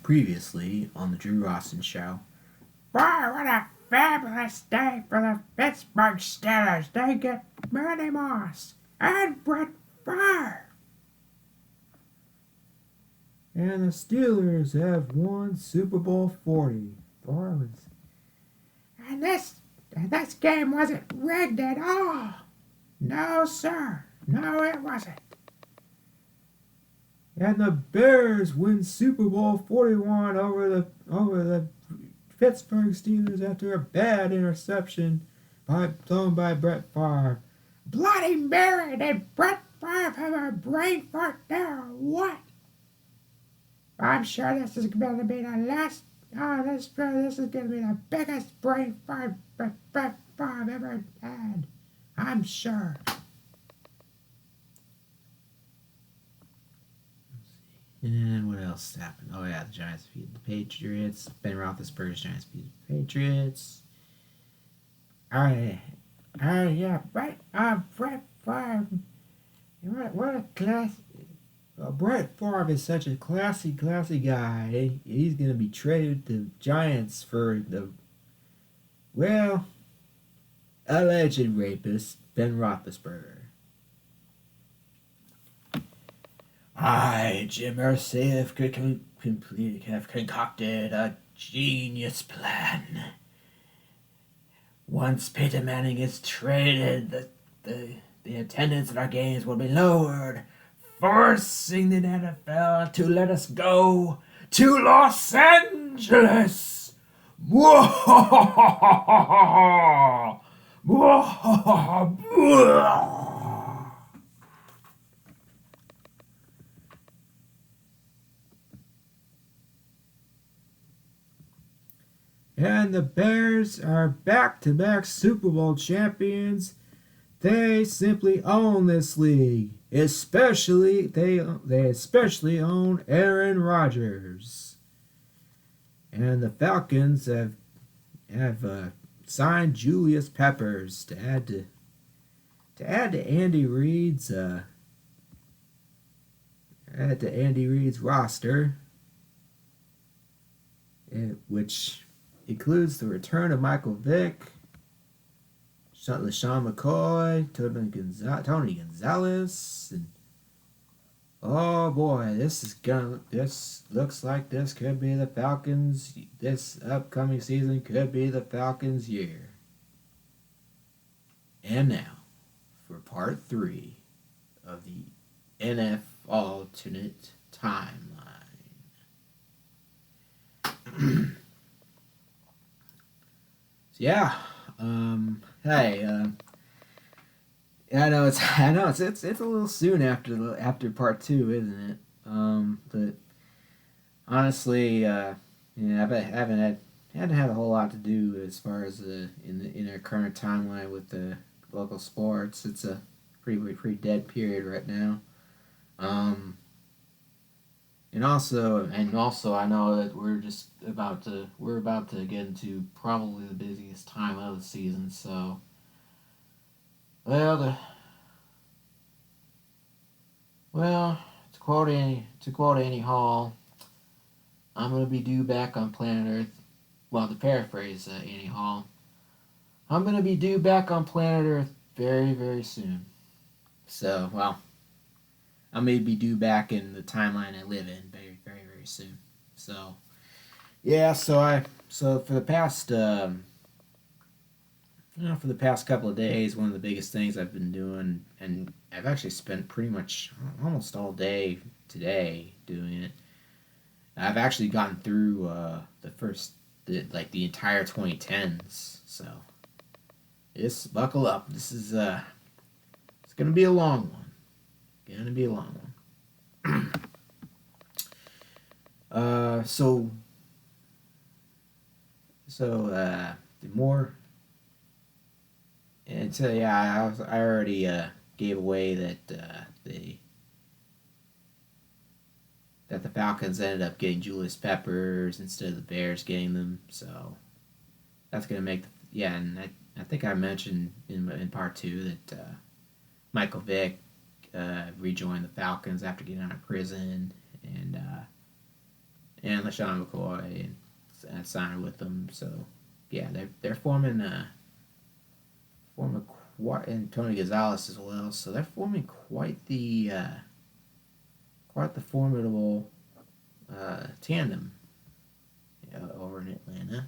Previously on the Drew Rosten Show. Boy, what a fabulous day for the Pittsburgh Steelers. They get Manny Moss and Brett Favre. And the Steelers have won Super Bowl 40. And this game wasn't rigged at all. No, sir. No, it wasn't. And the Bears win Super Bowl 41 over the Pittsburgh Steelers after a bad interception thrown by Brett Favre. Bloody Mary, did Brett Favre have a brain fart there or what? I'm sure this is going to be the last. This is going to be the biggest brain fart Brett Favre ever had. I'm sure. And what else happened? Oh yeah, the Giants defeated the Patriots. Ben Roethlisberger's Giants defeated the Patriots. Yeah, Brett Favre. What a class. Brett Favre is such a classy guy. He's going to be traded to Giants for alleged rapist Ben Roethlisberger. I, Jim Irsay, have concocted a genius plan. Once Peyton Manning is traded, the attendance at our games will be lowered, forcing the NFL to let us go to Los Angeles. And the Bears are back-to-back Super Bowl champions. They simply own this league. They especially own Aaron Rodgers. And the Falcons have signed Julius Peppers to add to Andy Reid's roster, which includes the return of Michael Vick, LaShawn McCoy, Tony Gonzalez, and oh boy, this looks like this could be the Falcons. This upcoming season could be the Falcons' year. And now, for part 3 of the NFaLternate timeline. Yeah. Hey. I know it's a little soon after part 2, isn't it? But honestly, I haven't had a whole lot to do as far as in our current timeline with the local sports. It's a pretty dead period right now. And also, I know that we're about to get into probably the busiest time of the season. So, to quote Annie Hall, I'm gonna be due back on planet Earth. Well, to paraphrase Annie Hall, I'm gonna be due back on planet Earth very, very soon. So, well, I may be due back in the timeline I live in very, very, very soon. So, yeah. So for the past couple of days, one of the biggest things I've been doing, and I've actually spent pretty much almost all day today doing it. I've actually gotten through the entire 2010s. So, buckle up. This is it's gonna be a long one. Gonna be a long one. The more, and so yeah, I already gave away that the Falcons ended up getting Julius Peppers instead of the Bears getting them. So that's gonna make and I think I mentioned in part 2 that Michael Vick rejoined the Falcons after getting out of prison, and LaShawn McCoy and signed with them. So yeah, they're forming quite, and Tony Gonzalez as well. So they're forming quite the formidable tandem over in Atlanta,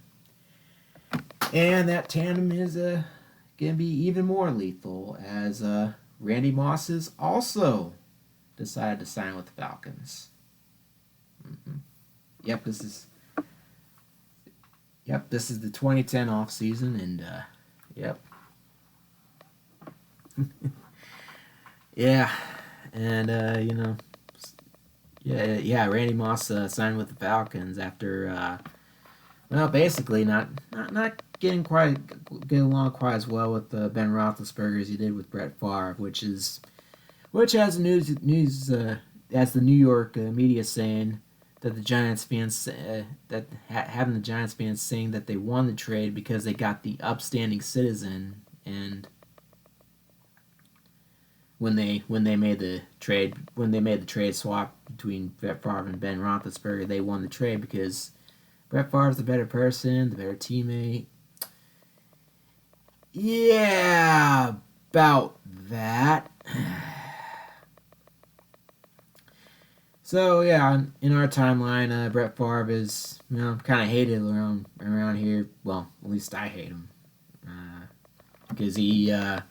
and that tandem is going to be even more lethal as Randy Moss has also decided to sign with the Falcons. Mm-hmm. Yep, this is the 2010 off season, and yep. Yeah, and Randy Moss signed with the Falcons after basically not getting along quite as well with Ben Roethlisberger as he did with Brett Favre, which has the New York media saying that the Giants fans having the Giants fans saying that they won the trade because they got the upstanding citizen, and when they made the trade swap between Brett Favre and Ben Roethlisberger, they won the trade because Brett Favre's the better person, the better teammate. Yeah, about that. So yeah, in our timeline, Brett Favre is kind of hated around here. Well, at least I hate him because he I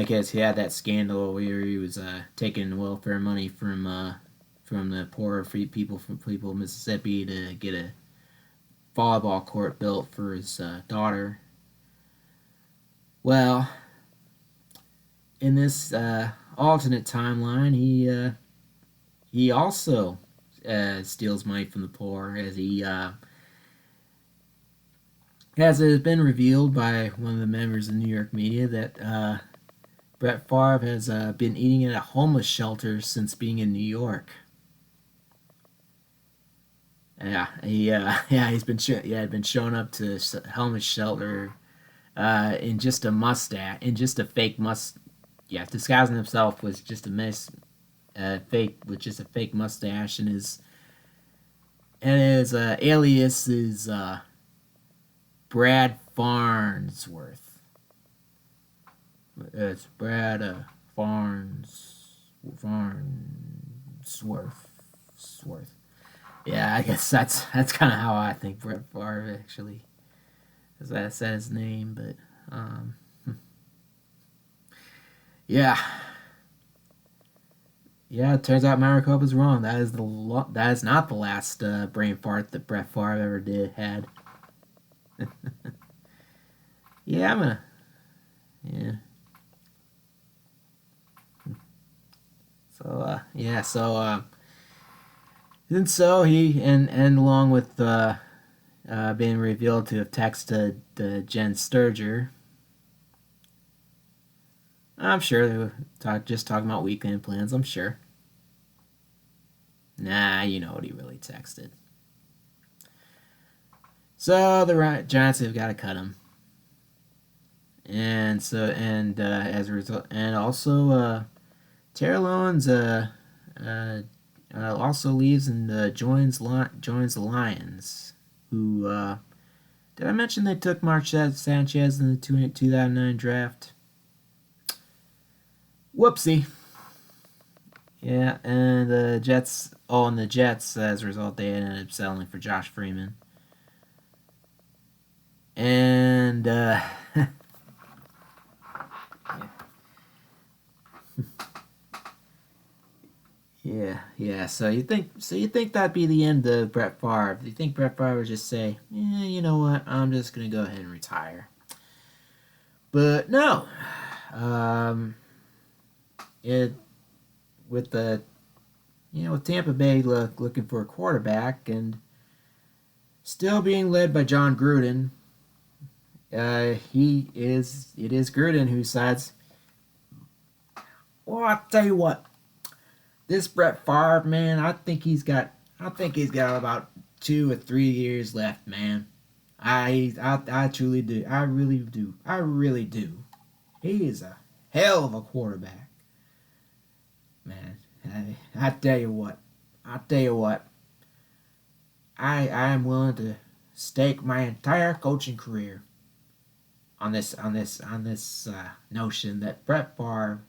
guess he had that scandal where he was taking welfare money from the poor people of Mississippi to get a volleyball court built for his daughter. Well, in this alternate timeline, he also steals money from the poor, as it has been revealed by one of the members of the New York media that Brett Favre has been eating at a homeless shelter since being in New York. Yeah, he's been showing up to homeless shelter in just a mustache, in just a fake disguising himself with just a fake mustache, and his alias is Brad Farnsworth. It's Brad Farnsworth. Yeah, I guess that's kind of how I think Brett Favre actually, as I said his name, but yeah. Yeah, it turns out Maricopa's wrong. That is not the last brain fart that Brett Favre ever had. Yeah. So and so he and along with being revealed to have texted Jen Sturger. I'm sure they were just talking about weekend plans, I'm sure. Nah, you know what he really texted. So the Giants have got to cut him. And as a result, and also Terrell Owens also leaves and joins the Lions, who did I mention they took Marquez Sanchez in the 2009 draft? Whoopsie. Yeah, and the Jets, as a result, they ended up settling for Josh Freeman. And, yeah, so you think that'd be the end of Brett Favre. You think Brett Favre would just say, you know what, I'm just going to go ahead and retire. But no. With Tampa Bay looking for a quarterback and still being led by John Gruden, it is Gruden who decides, well, I'll tell you what, this Brett Favre, man, I think he's got about 2 or 3 years left, man. I truly do. I really do. He is a hell of a quarterback. Man, I tell you what. I am willing to stake my entire coaching career on this notion that Brett Favre,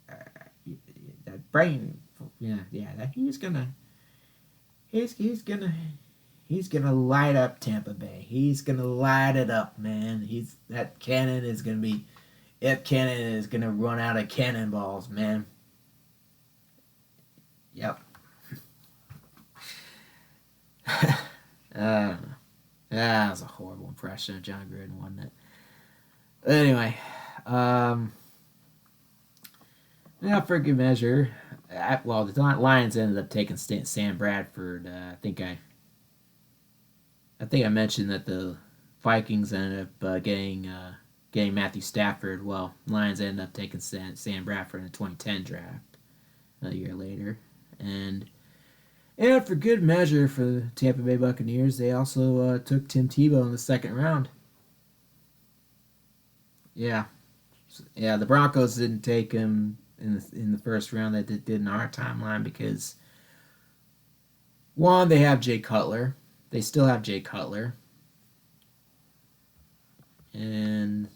that brain, that he's gonna light up Tampa Bay. He's gonna light it up, man. That cannon is gonna run out of cannonballs, man. Yep. That was a horrible impression of John Gruden, wasn't it? Anyway, for good measure, the Lions ended up taking Sam Bradford. I think I mentioned that the Vikings ended up getting Matthew Stafford. Well, Lions ended up taking Sam Bradford in the 2010 draft a year later, and for good measure for the Tampa Bay Buccaneers, they also took Tim Tebow in the second round. Yeah, the Broncos didn't take him in the first round. That did in our timeline because one, they have Jay Cutler. They still have Jay Cutler, and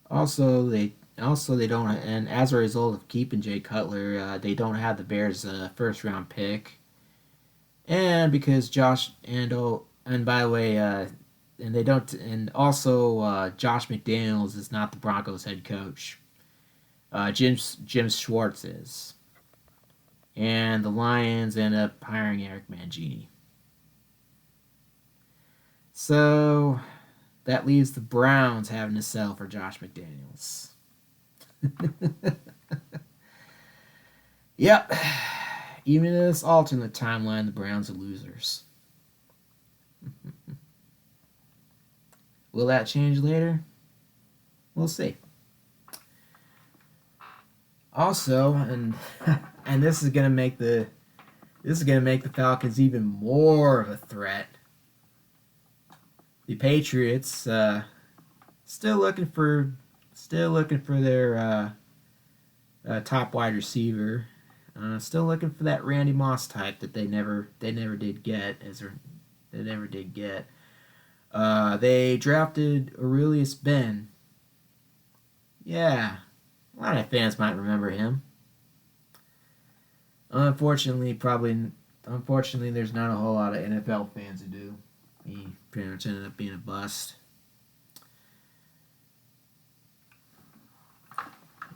also they don't. And as a result of keeping Jay Cutler, they don't have the Bears' first round pick, and because Josh and by the way, and they don't, and also Josh McDaniels is not the Broncos head coach. Jim Schwartz is. And the Lions end up hiring Eric Mangini. So that leaves the Browns having to sell for Josh McDaniels. Yep. Even in this alternate timeline, the Browns are losers. Will that change later? We'll see. Also, and this is gonna make the Falcons even more of a threat. The Patriots still looking for their top wide receiver. Still looking for that Randy Moss type that they never did get. They drafted Aurelius Ben. Yeah. A lot of fans might remember him. Unfortunately, there's not a whole lot of NFL fans who do. He pretty much ended up being a bust.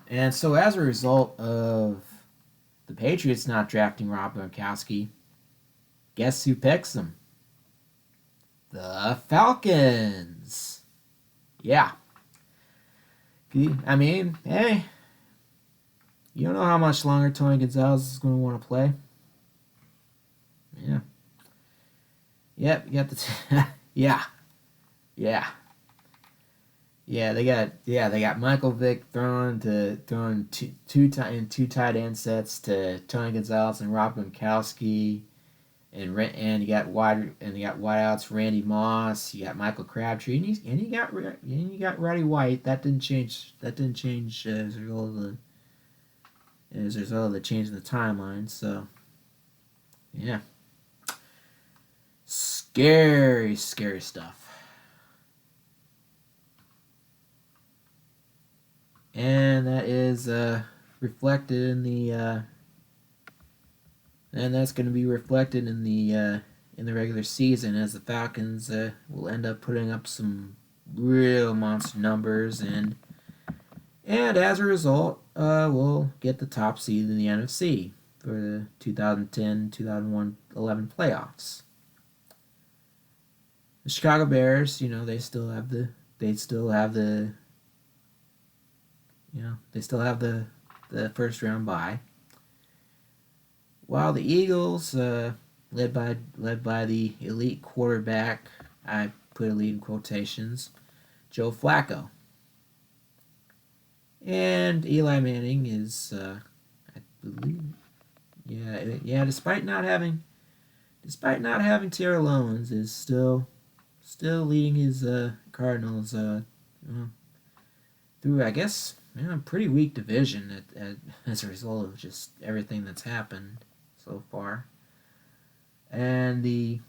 And so as a result of the Patriots not drafting Rob Gronkowski, guess who picks them? The Falcons. Yeah. I mean, hey, you don't know how much longer Tony Gonzalez is going to want to play. Yeah. Yep, you got the yeah. They got Michael Vick throwing two tight end sets to Tony Gonzalez and Rob Gronkowski. And you got wideouts Randy Moss, you got Michael Crabtree, and you got Roddy White. That didn't change as a result of the change in the timeline. So, yeah, scary stuff. And that is reflected in the. And that's going to be reflected in the regular season, as the Falcons will end up putting up some real monster numbers, and as a result, we'll get the top seed in the NFC for the 2010-2011 playoffs. The Chicago Bears, they still have the first round bye. While the Eagles, led by the elite quarterback, I put elite in quotations, Joe Flacco, and Eli Manning is, I believe, despite not having Terrell Owens, is still leading his Cardinals through, I guess, a pretty weak division as a result of just everything that's happened. so far. And did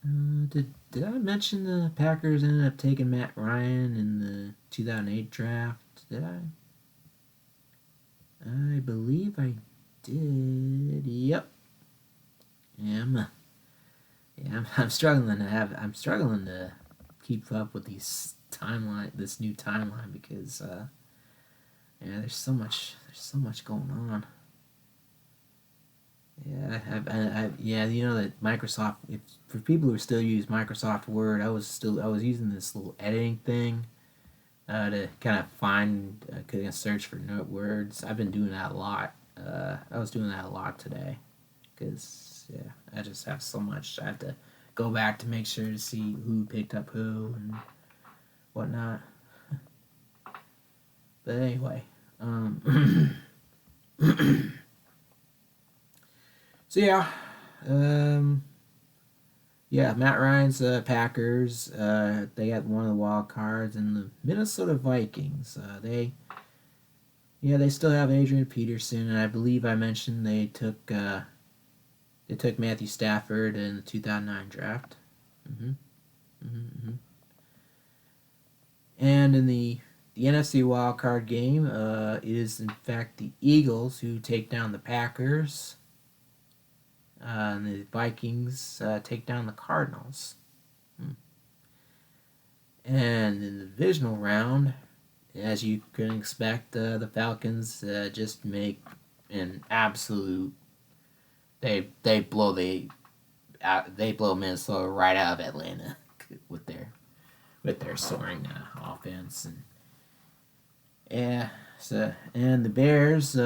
I mention the Packers ended up taking Matt Ryan in the 2008 draft? Did I? I believe I did. Yep. I'm struggling to keep up with this new timeline because there's so much going on. Yeah, you know that Microsoft. For people who still use Microsoft Word, I was using this little editing thing to kind of find, search for note words. I've been doing that a lot. I was doing that a lot today, because I just have so much. I have to go back to make sure to see who picked up who and whatnot. But anyway, so Matt Ryan's Packers. They got one of the wild cards, and the Minnesota Vikings. They still have Adrian Peterson, and I believe I mentioned they took Matthew Stafford in the 2009 draft. And in the NFC wildcard game, it is in fact the Eagles who take down the Packers. And the Vikings take down the Cardinals. And in the divisional round, as you can expect, the Falcons just make an absolute. They blow Minnesota right out of Atlanta with their soaring offense, and the Bears.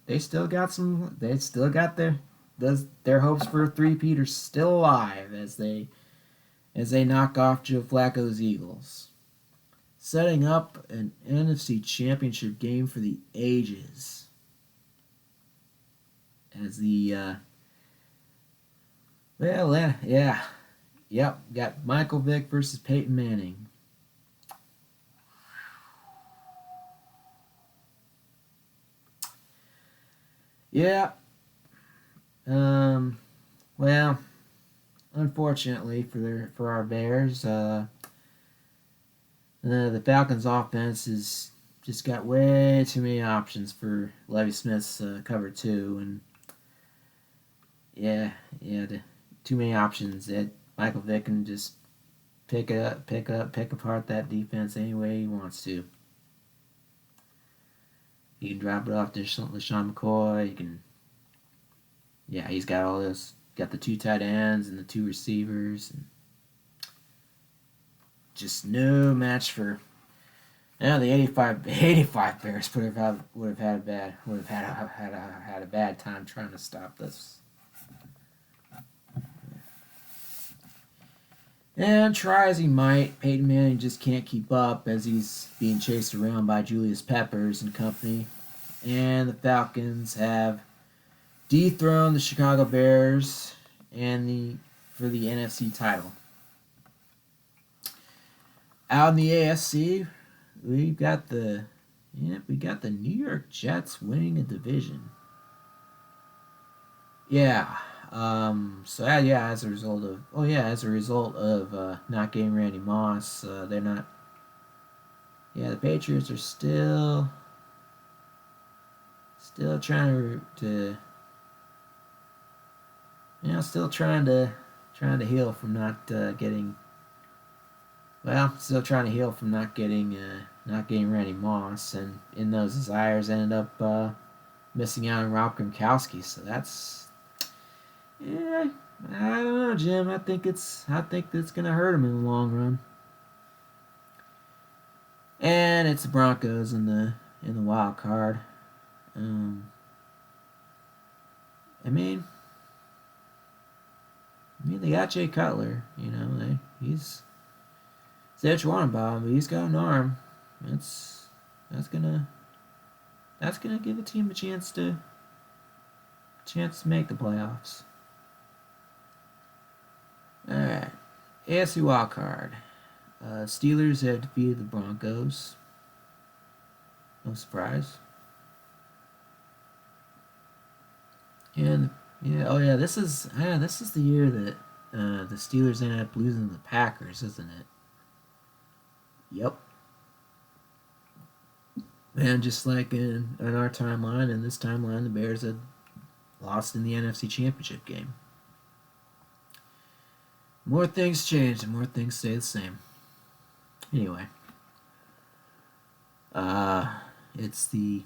They still got their hopes for a three-peat are still alive as they knock off Joe Flacco's Eagles, setting up an NFC Championship game for the ages. As got Michael Vick versus Peyton Manning. Yeah. Well, unfortunately for our Bears, the Falcons' offense has just got way too many options for Lovie Smith's cover 2, and too many options that Michael Vick can just pick apart that defense any way he wants to. He can drop it off to LaShawn McCoy. He can. Yeah, he's got all this. Got the 2 tight ends and the 2 receivers, and just no match for. The 85 Bears would have had a bad time trying to stop this. And try as he might, Peyton Manning just can't keep up as he's being chased around by Julius Peppers and company. And the Falcons have dethroned the Chicago Bears for the NFC title. Out in the AFC, we got the New York Jets winning a division. As a result of not getting Randy Moss, they're not. The Patriots are still trying to heal from not getting. Well, still trying to heal from not getting Randy Moss, and in those desires ended up missing out on Rob Gronkowski. So that's. I don't know, Jim. I think it's gonna hurt him in the long run. And it's the Broncos in the wild card. They got Jay Cutler. He's say what you want about him, but he's got an arm. That's gonna give a team a chance to make the playoffs. Alright. AFC wildcard. Steelers have defeated the Broncos. no surprise. And this is the year that the Steelers ended up losing to the Packers, isn't it? Yep. And just like in our timeline, in this timeline, the Bears had lost in the NFC Championship game. More things change and more things stay the same. Anyway. It's the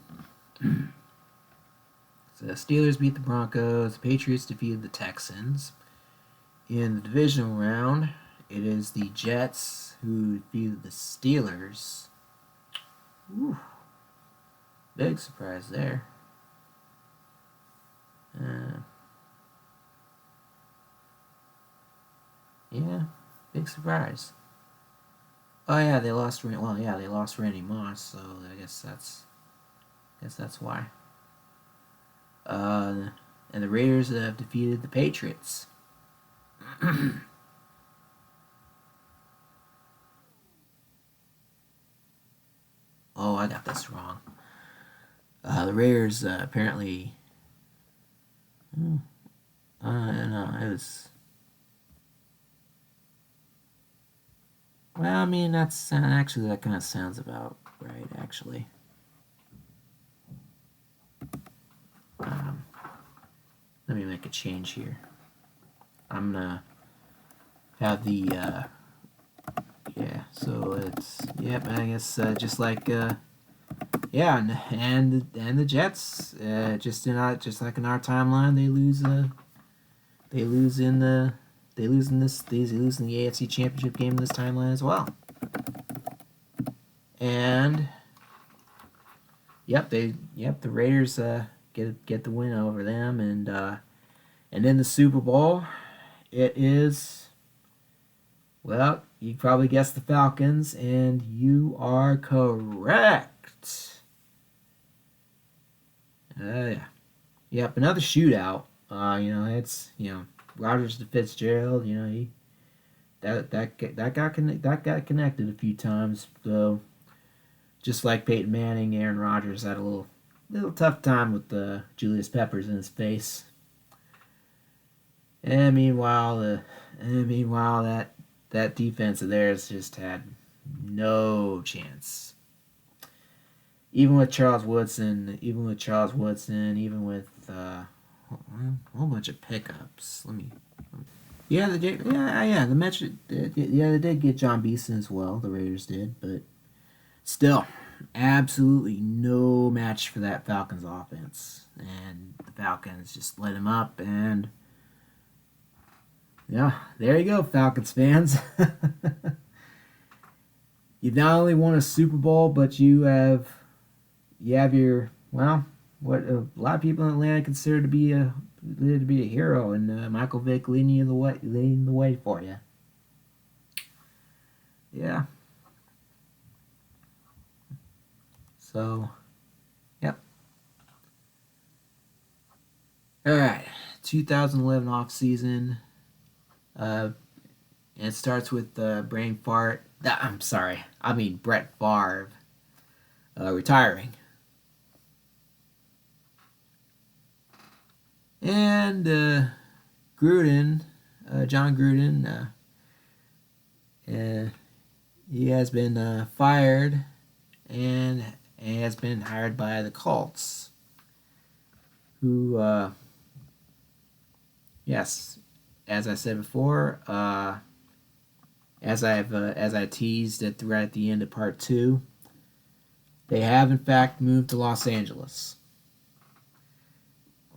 Steelers beat the Broncos, the Patriots defeated the Texans. In the divisional round, it is the Jets who defeated the Steelers. Ooh. Big surprise there. Yeah, big surprise. Oh yeah, they lost. They lost Randy Moss, so I guess that's why. And the Raiders have defeated the Patriots. Oh, I got this wrong. The Raiders apparently. No, it was. Well, I mean, that's actually that kind of sounds about right, actually. Let me make a change here. I'm gonna have the so it's I guess just like and the Jets just like in our timeline they lose in the AFC Championship game in this timeline as well. And the Raiders get the win over them, and in the Super Bowl it is, well, you probably guessed the Falcons, and you are correct. Another shootout. It's Rodgers to Fitzgerald. That got connected a few times, though. Just like Peyton Manning, Aaron Rodgers had a little tough time with Julius Peppers in his face. And meanwhile, that defense of theirs just had no chance. Even with Charles Woodson, even with a whole bunch of pickups. They did get John Beeson as well. The Raiders did, but still, absolutely no match for that Falcons offense. And the Falcons just lit him up, and there you go, Falcons fans. You've not only won a Super Bowl, but you have your, what a lot of people in Atlanta consider to be a hero, and Michael Vick leading the way for you. Yeah. So, yep. All right, 2011 off season. And it starts with Brett Favre retiring. And John Gruden, he has been fired and has been hired by the Colts, who, yes, as I said before, as I teased right at the end of part 2, they have in fact moved to Los Angeles.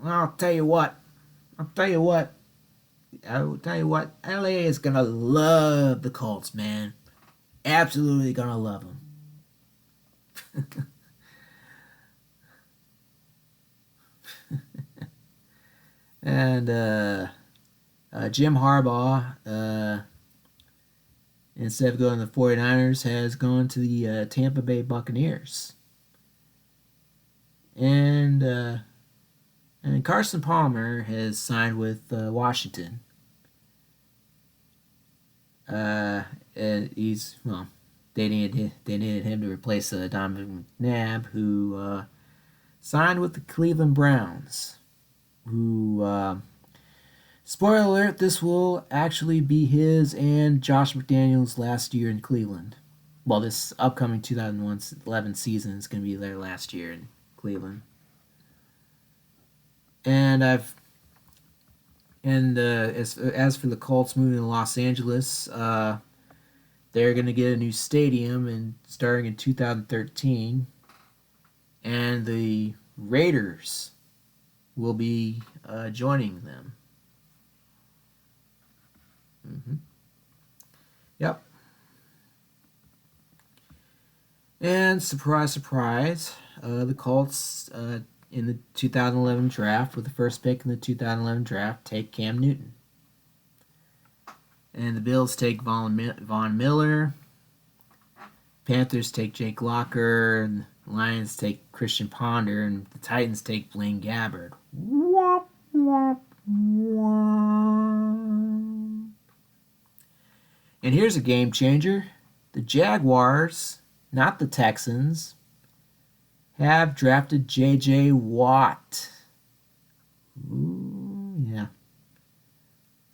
Well, I'll tell you what, LA is gonna love the Colts, man. Absolutely gonna love them. And Jim Harbaugh, instead of going to the 49ers, has gone to the Tampa Bay Buccaneers. And Carson Palmer has signed with Washington. And he's, needed him to replace Donovan McNabb, who signed with the Cleveland Browns. Who, spoiler alert, this will actually be his and Josh McDaniels' last year in Cleveland. Well, this upcoming 2011 season is going to be their last year in Cleveland. And as for the Colts moving to Los Angeles, they're going to get a new stadium and starting in 2013, and the Raiders will be joining them. Yep. And surprise, surprise, the Colts in the 2011 draft, with the first pick in the 2011 draft, take Cam Newton. And the Bills take Von Miller. Panthers take Jake Locker. And the Lions take Christian Ponder. And the Titans take Blaine Gabbert. Womp, womp, womp. And here's a game changer. The Jaguars, not the Texans, have drafted J.J. Watt. Ooh, yeah.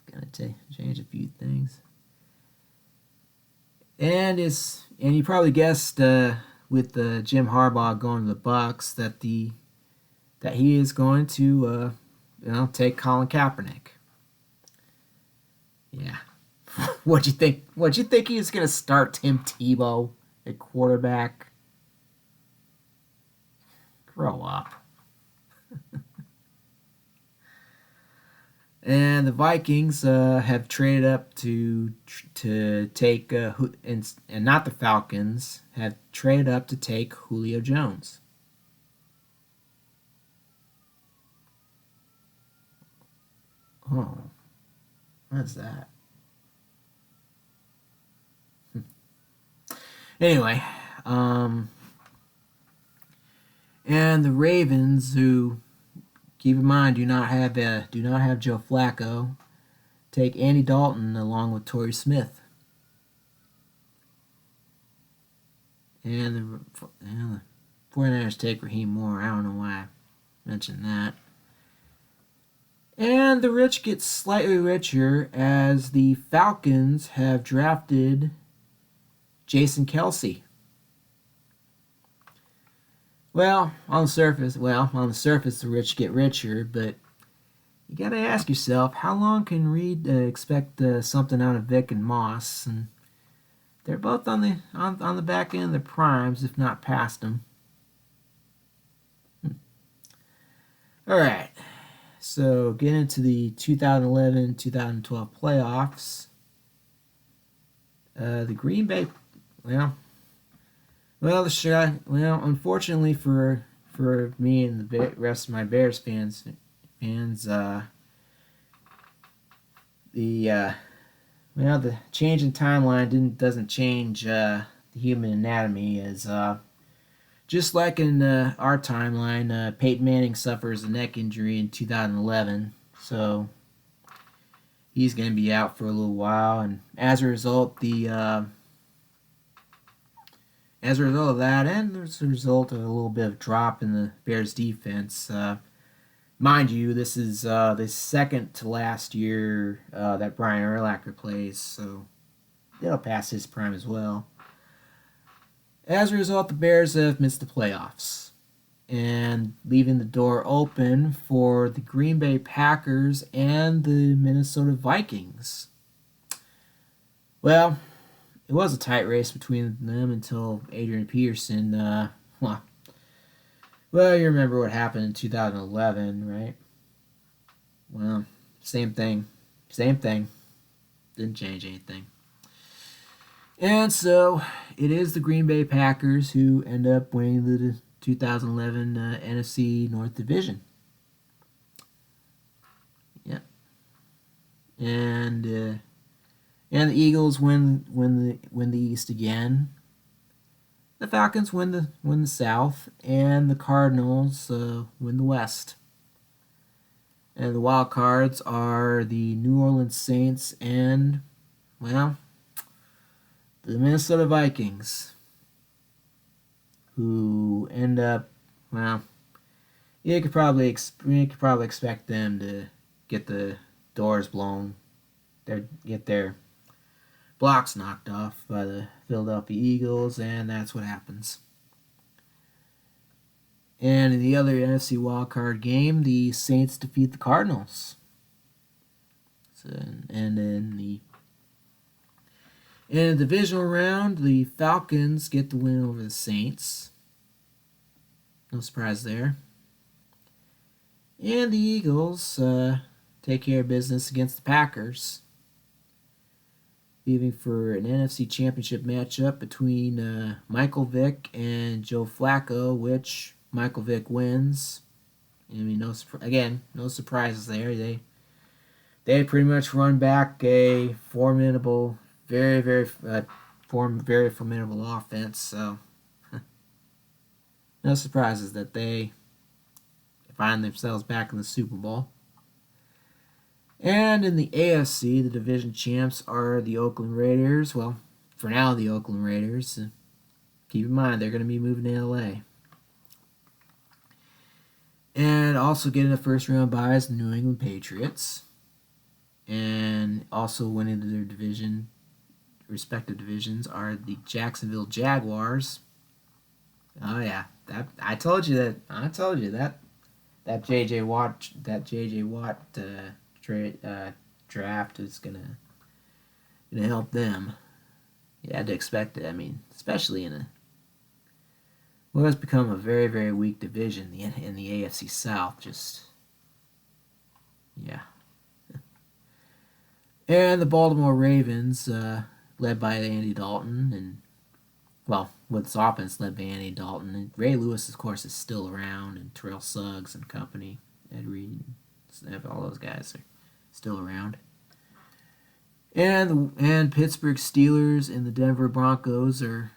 It's going to change a few things. And you probably guessed with Jim Harbaugh going to the Bucks that he is going to take Colin Kaepernick. Yeah. What'd you think? What'd you think he was going to start Tim Tebow at quarterback? Grow up. And the Vikings have traded up to take and not the Falcons have traded up to take Julio Jones. Oh, what's that? Anyway, and the Ravens, who, keep in mind, do not have Joe Flacco, take Andy Dalton along with Torrey Smith. And the 49ers take Raheem Moore. I don't know why I mentioned that. And the rich get slightly richer as the Falcons have drafted Jason Kelce. Well, on the surface, the rich get richer, but you gotta ask yourself, how long can Reid expect something out of Vic and Moss? And they're both on the back end of their primes, if not past them. All right, so get into the 2011-2012 playoffs. The Green Bay, unfortunately for me and the rest of my Bears fans, the change in timeline doesn't change the human anatomy, as just like in our timeline, Peyton Manning suffers a neck injury in 2011, so he's going to be out for a little while, and as a result of that, and as a result of a little bit of drop in the Bears defense, mind you, this is the second to last year that Brian Urlacher plays, so they'll pass his prime as well. As a result, the Bears have missed the playoffs, and leaving the door open for the Green Bay Packers and the Minnesota Vikings. Well, it was a tight race between them until Adrian Peterson, you remember what happened in 2011, right? Well, same thing. Didn't change anything. And so, it is the Green Bay Packers who end up winning the 2011 NFC North Division. Yeah. And the Eagles win the East again. The Falcons win the South, and the Cardinals win the West. And the wild cards are the New Orleans Saints and, the Minnesota Vikings, who end up, well, you could probably expect them to get the doors blown, get their blocks knocked off by the Philadelphia Eagles, and that's what happens. And in the other NFC wildcard game, the Saints defeat the Cardinals. And in the divisional round, the Falcons get the win over the Saints. No surprise there. And the Eagles take care of business against the Packers, leaving for an NFC Championship matchup between Michael Vick and Joe Flacco, which Michael Vick wins. I mean, no surprises there. They pretty much run back a formidable, very formidable offense. So no surprises that they find themselves back in the Super Bowl. And in the AFC, the division champs are the Oakland Raiders. Well, for now, the Oakland Raiders. Keep in mind, they're going to be moving to LA. And also getting a first round bye is the New England Patriots. And also winning their respective divisions are the Jacksonville Jaguars. Oh yeah, I told you that JJ Watt draft is gonna help them. You had to expect it. I mean, especially in what has become a very, very weak division in the AFC South. Just yeah. And the Baltimore Ravens, led by Andy Dalton, and with his offense led by Andy Dalton, and Ray Lewis, of course, is still around, and Terrell Suggs and company, Ed Reid, all those guys are still around. And Pittsburgh Steelers and the Denver Broncos are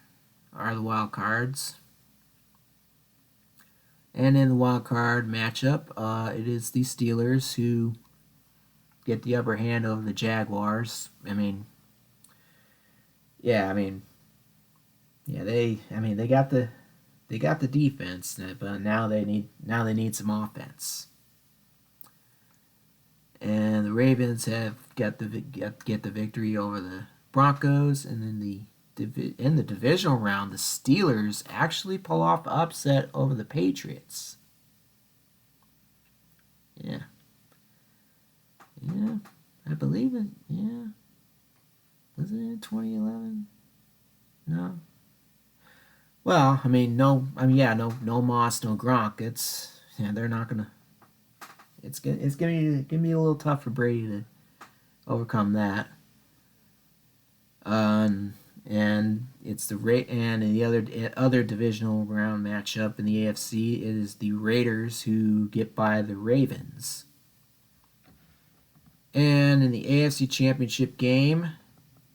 the wild cards. And in the wild card matchup, it is the Steelers who get the upper hand over the Jaguars. They got the defense, but now they need some offense. And the Ravens have get the victory over the Broncos, and then in the divisional round, the Steelers actually pull off the upset over the Patriots. Yeah. Yeah, I believe it. Yeah. Was it in 2011? No. Well, no Moss, no Gronk. They're not gonna. It's gonna be a little tough for Brady to overcome that. And it's and in the other divisional round matchup in the AFC, it is the Raiders who get by the Ravens. And in the AFC Championship game,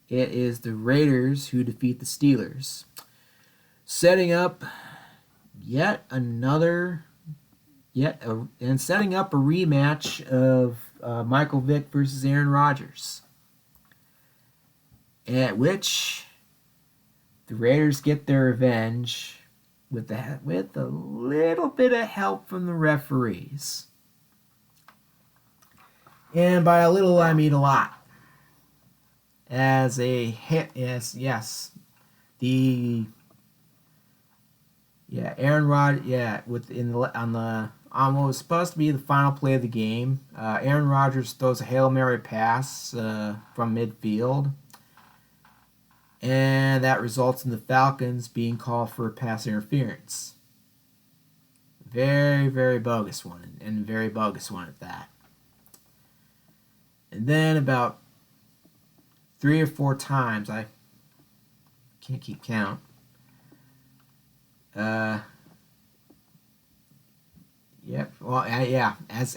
it is the Raiders who defeat the Steelers, setting up setting up a rematch of Michael Vick versus Aaron Rodgers, at which the Raiders get their revenge with a little bit of help from the referees. And by a little, I mean a lot. As a hit, yes, Aaron on what was supposed to be the final play of the game, Aaron Rodgers throws a Hail Mary pass from midfield, and that results in the Falcons being called for a pass interference. Very, very bogus one, and very bogus one at that. And then about 3 or 4 times, I can't keep count. Yep. Well, yeah. As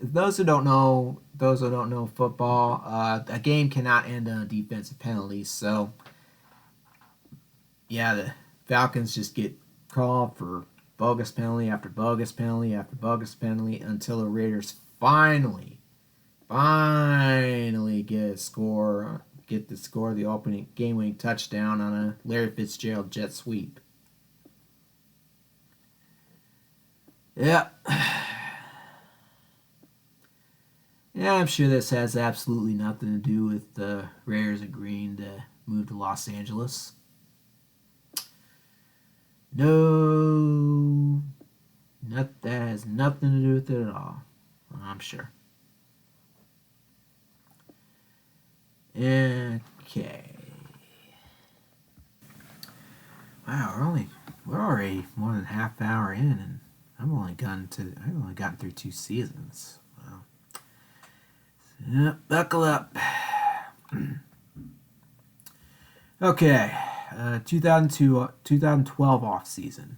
those who don't know football, a game cannot end on a defensive penalty. So, yeah, the Falcons just get called for bogus penalty after bogus penalty after bogus penalty until the Raiders finally get a score get to score the opening game-winning touchdown on a Larry Fitzgerald jet sweep. Yeah. Yeah, I'm sure this has absolutely nothing to do with the Raiders agreeing to move to Los Angeles. No, that has nothing to do with it at all, I'm sure. Okay. Wow, we're already more than half hour in, and I've only gotten through 2 seasons. Wow. So, buckle up. Okay, 2012 off season.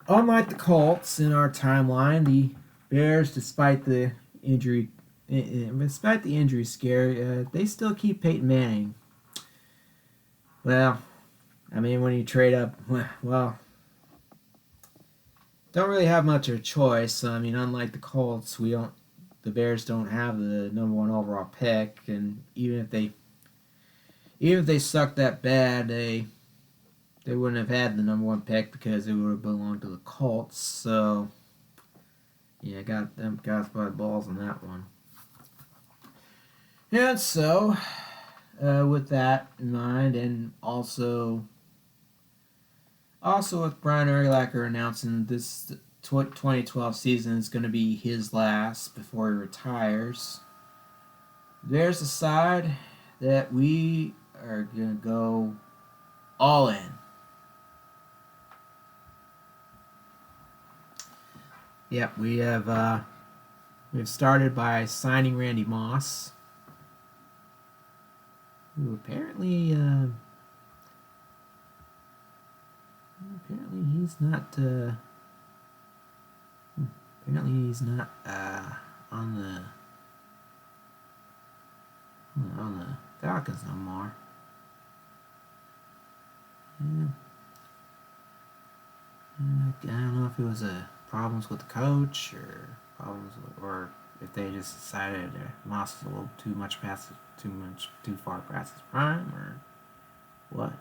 Unlike the Colts in our timeline, the Bears, despite the injury scare, they still keep Peyton Manning. Well, I mean, when you trade up, well, don't really have much of a choice. I mean, unlike the Colts, the Bears don't have the number 1 overall pick, and even if they sucked that bad, they wouldn't have had the number 1 pick because it would have belonged to the Colts. So, yeah, got them guys by the balls on that one. And so, with that in mind, and also with Brian Urlacher announcing this 2012 season is going to be his last before he retires, there's a side that we are going to go all in. Yep, we've started by signing Randy Moss, who apparently he's not on the Falcons no more. Yeah. I don't know if it was problems with the coach or if they just decided Moss was a little too far past his prime or what.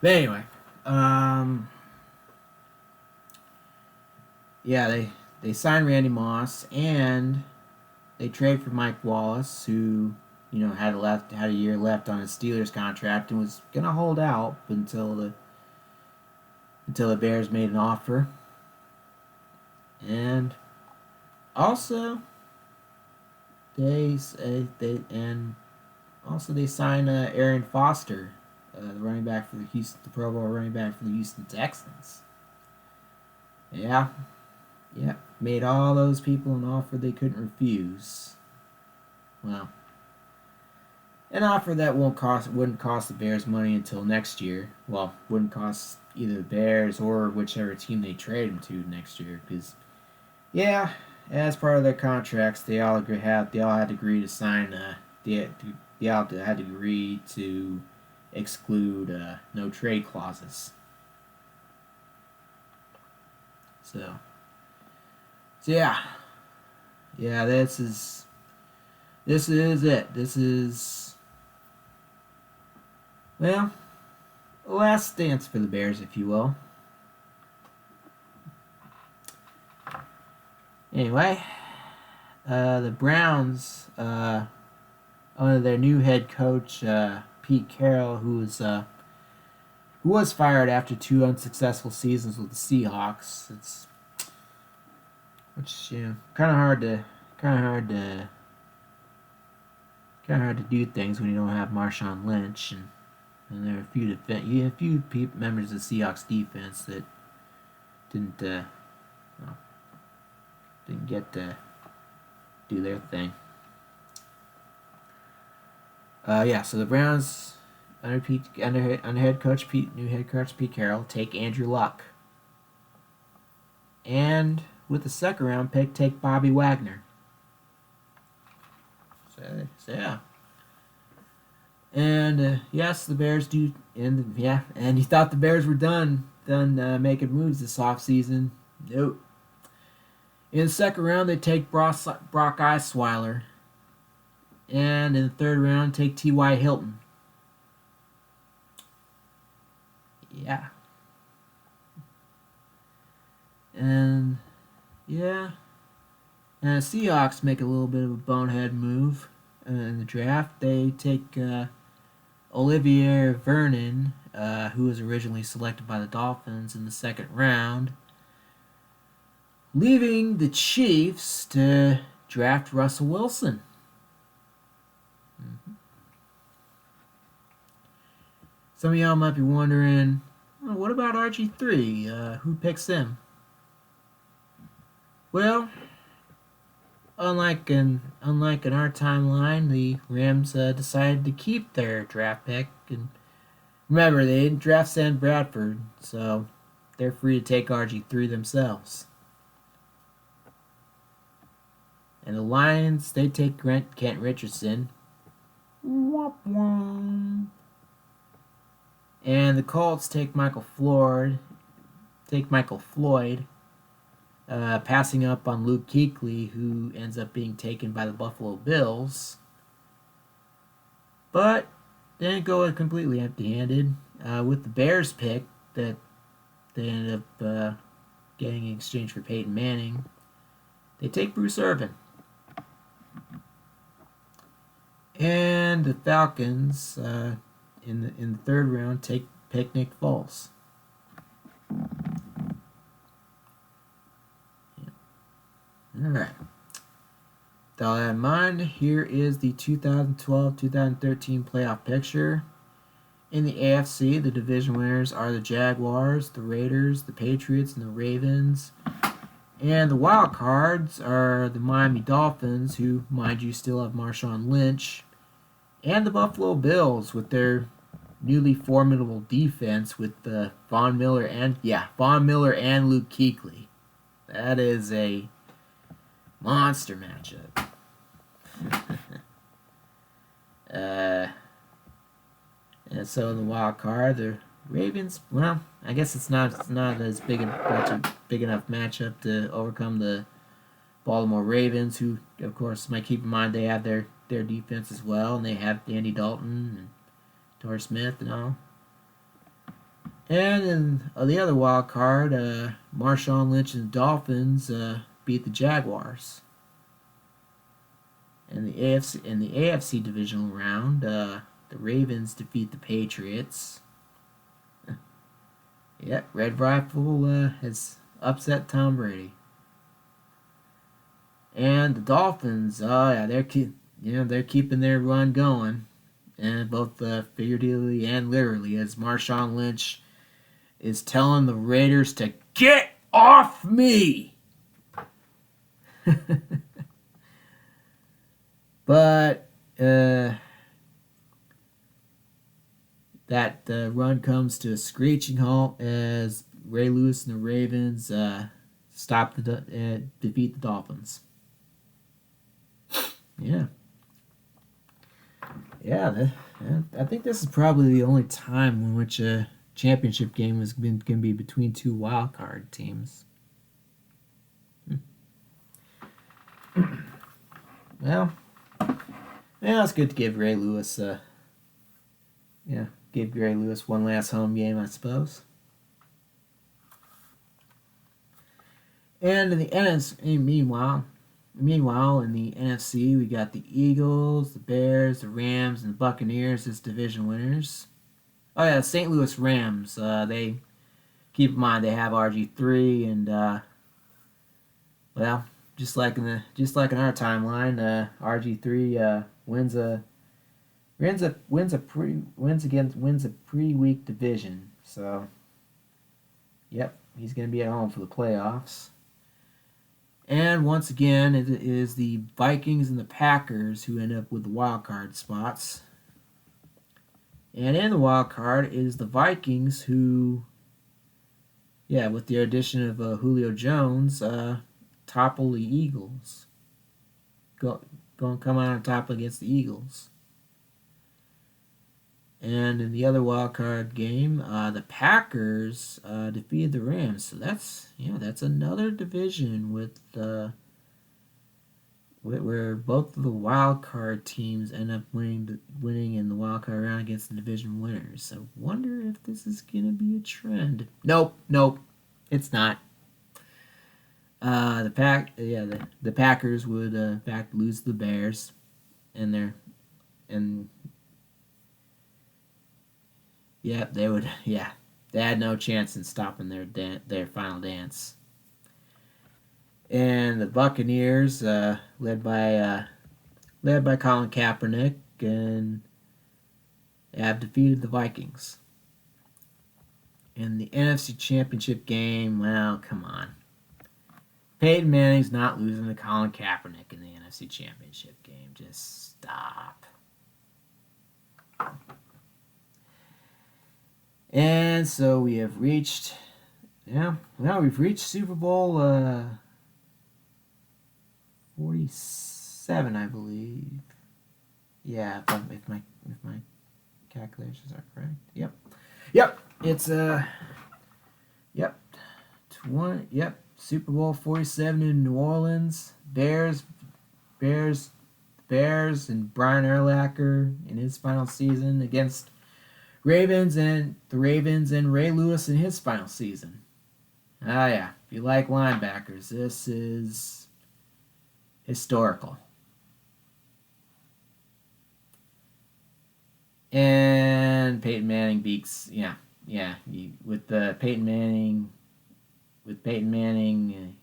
But anyway, yeah, they signed Randy Moss and they trade for Mike Wallace, who had a year left on his Steelers contract and was gonna hold out until the Bears made an offer. And also they signed Arian Foster, the running back for the Pro Bowl running back for the Houston Texans. Yeah, made all those people an offer they couldn't refuse. Well, an offer that wouldn't cost the Bears money until next year. Well, wouldn't cost either the Bears or whichever team they trade him to next year, because as part of their contracts, they all had to agree to sign. They all had to agree to exclude no trade clauses. So yeah, this is it. This is, well, the last dance for the Bears, if you will. Anyway, the Browns, under their new head coach, Pete Carroll, who was fired after 2 unsuccessful seasons with the Seahawks. Which kind of hard to do things when you don't have Marshawn Lynch, and there are a few members of the Seahawks defense that didn't get to do their thing. So the Browns under new head coach Pete Carroll take Andrew Luck, and with the second round pick take Bobby Wagner. So yeah. And yes, the Bears do, and you thought the Bears were done making moves this offseason. Nope. In the second round, they take Brock Osweiler, And in the third round, take T.Y. Hilton. Yeah. And, yeah. And the Seahawks make a little bit of a bonehead move in the draft. They take Olivier Vernon, who was originally selected by the Dolphins in the second round, leaving the Chiefs to draft Russell Wilson. Some of y'all might be wondering, oh, what about RG3? Who picks him? Well, unlike in our timeline, the Rams decided to keep their draft pick, and remember, they didn't draft Sam Bradford, so they're free to take RG3 themselves. And the Lions, they take Kent Richardson. Womp womp. And the Colts take Michael Floyd, passing up on Luke Kuechly, who ends up being taken by the Buffalo Bills. But didn't go completely empty-handed. With the Bears pick that they ended up getting in exchange for Peyton Manning, they take Bruce Irvin. And the Falcons, in the third round, pick Nick Foles. All right. With all that in mind, here is the 2012-2013 playoff picture. In the AFC, the division winners are the Jaguars, the Raiders, the Patriots, and the Ravens. And the wild cards are the Miami Dolphins, who, mind you, still have Marshawn Lynch, and the Buffalo Bills with their newly formidable defense with Von Miller and Luke Kuechly. That is a monster matchup. And so in the wild card, the Ravens. Well, I guess it's not as big enough matchup to overcome the Baltimore Ravens, who of course might keep in mind they have their defense as well, and they have Andy Dalton and Torrey Smith and all. And in the other wild card, Marshawn Lynch and the Dolphins beat the Jaguars. In the AFC divisional round, the Ravens defeat the Patriots. Yep, Red Rifle has upset Tom Brady. And the Dolphins, they're keeping their run going, and both figuratively and literally, as Marshawn Lynch is telling the Raiders to get off me. But that run comes to a screeching halt as Ray Lewis and the Ravens defeat the Dolphins. I think this is probably the only time in which a championship game can be between two wild card teams. Well, it's good to give Ray Lewis one last home game, I suppose. And in the NFC, meanwhile, in the NFC, we got the Eagles, the Bears, the Rams, and the Buccaneers as division winners. Oh yeah, St. Louis Rams. They keep in mind they have RG3, and just like in our timeline, RG3 wins a pretty weak division. So, yep, he's gonna be at home for the playoffs. And once again, it is the Vikings and the Packers who end up with the wild card spots. And in the wild card is the Vikings who, with the addition of Julio Jones, topple the Eagles. Go and come out on top against the Eagles. And in the other wild card game, the Packers defeated the Rams. So that's another division with where both of the wild card teams end up winning in the wild card round against the division winners. I wonder if this is gonna be a trend. Nope, it's not. The Packers would in fact lose to the Bears, and they would. Yeah, they had no chance in stopping their final dance. And the Buccaneers, led by Colin Kaepernick, and have defeated the Vikings. In the NFC Championship game, well, come on. Peyton Manning's not losing to Colin Kaepernick in the NFC Championship game. Just stop. And so we have reached, we've reached Super Bowl 47, I believe. Yeah, if my calculations are correct. Yep. It's Super Bowl 47 in New Orleans. Bears, and Brian Urlacher in his final season against Ravens and Ray Lewis in his final season. If you like linebackers, this is historical. And Peyton Manning beats, with Peyton Manning, Peyton Manning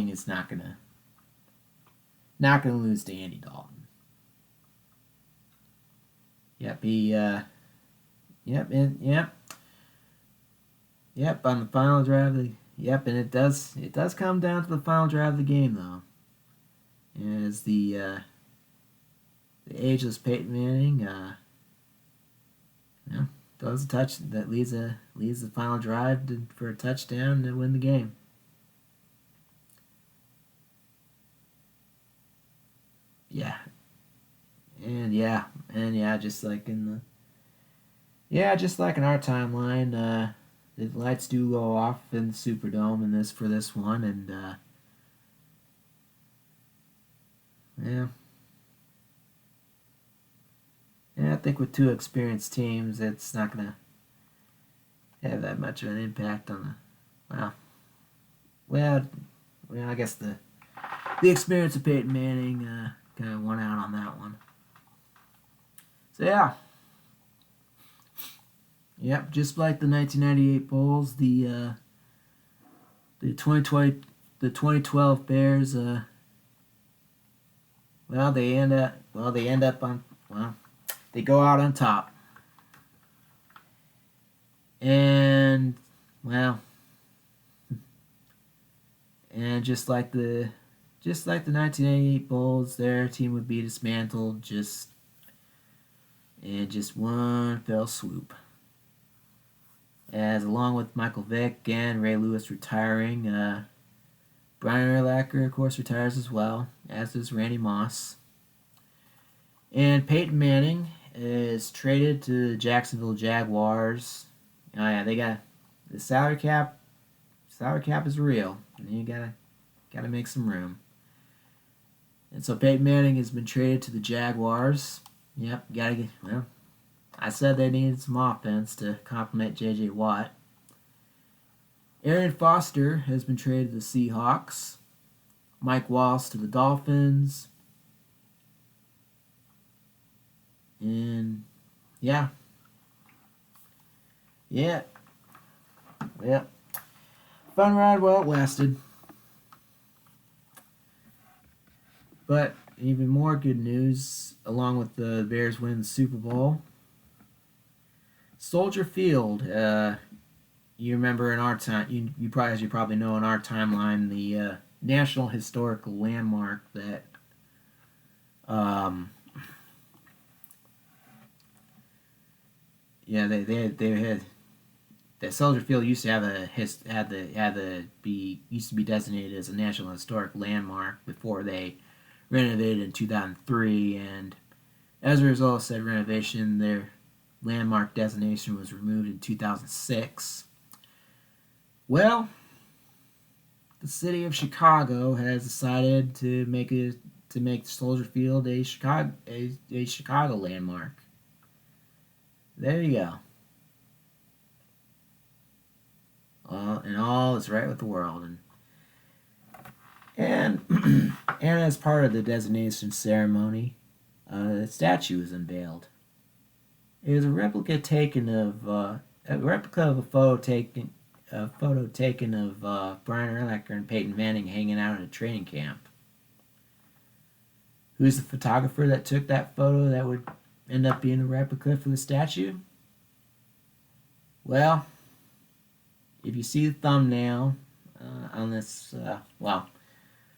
is not gonna lose to Andy Dalton. On the final drive and it does come down to the final drive of the game though. As the ageless Peyton Manning does a touch that leads the final drive for a touchdown to win the game. Just like in our timeline, the lights do go off in the Superdome for this one, and I think with two experienced teams, it's not gonna have that much of an impact on I guess the experience of Peyton Manning kind of won out on that one. So just like the 1998 Bulls, the 2012 Bears, they go out on top. And just like the 1988 Bulls, their team would be dismantled in just one fell swoop. As along with Michael Vick and Ray Lewis retiring, Brian Urlacher, of course, retires as well, as does Randy Moss. And Peyton Manning is traded to the Jacksonville Jaguars. They got the salary cap. Salary cap is real, and you gotta make some room. And so Peyton Manning has been traded to the Jaguars. I said they needed some offense to complement J.J. Watt. Arian Foster has been traded to the Seahawks. Mike Wallace to the Dolphins. And fun ride while it lasted. But even more good news, along with the Bears winning the Super Bowl. Soldier Field, you remember in our time, you probably know in our timeline, the National Historical Landmark that they had that Soldier Field used to used to be designated as a National Historic Landmark before they renovated in 2003, and as a result of said renovation, their landmark designation was removed in 2006. Well, the city of Chicago has decided to make Soldier Field a Chicago landmark. There you go. And all is right with the world, and and as part of the designation ceremony, a statue was unveiled. It was a replica of a photo taken of Brian Urlacher and Peyton Manning hanging out in a training camp. Who's the photographer that took that photo that would end up being a replica for the statue? Well, if you see the thumbnail on this,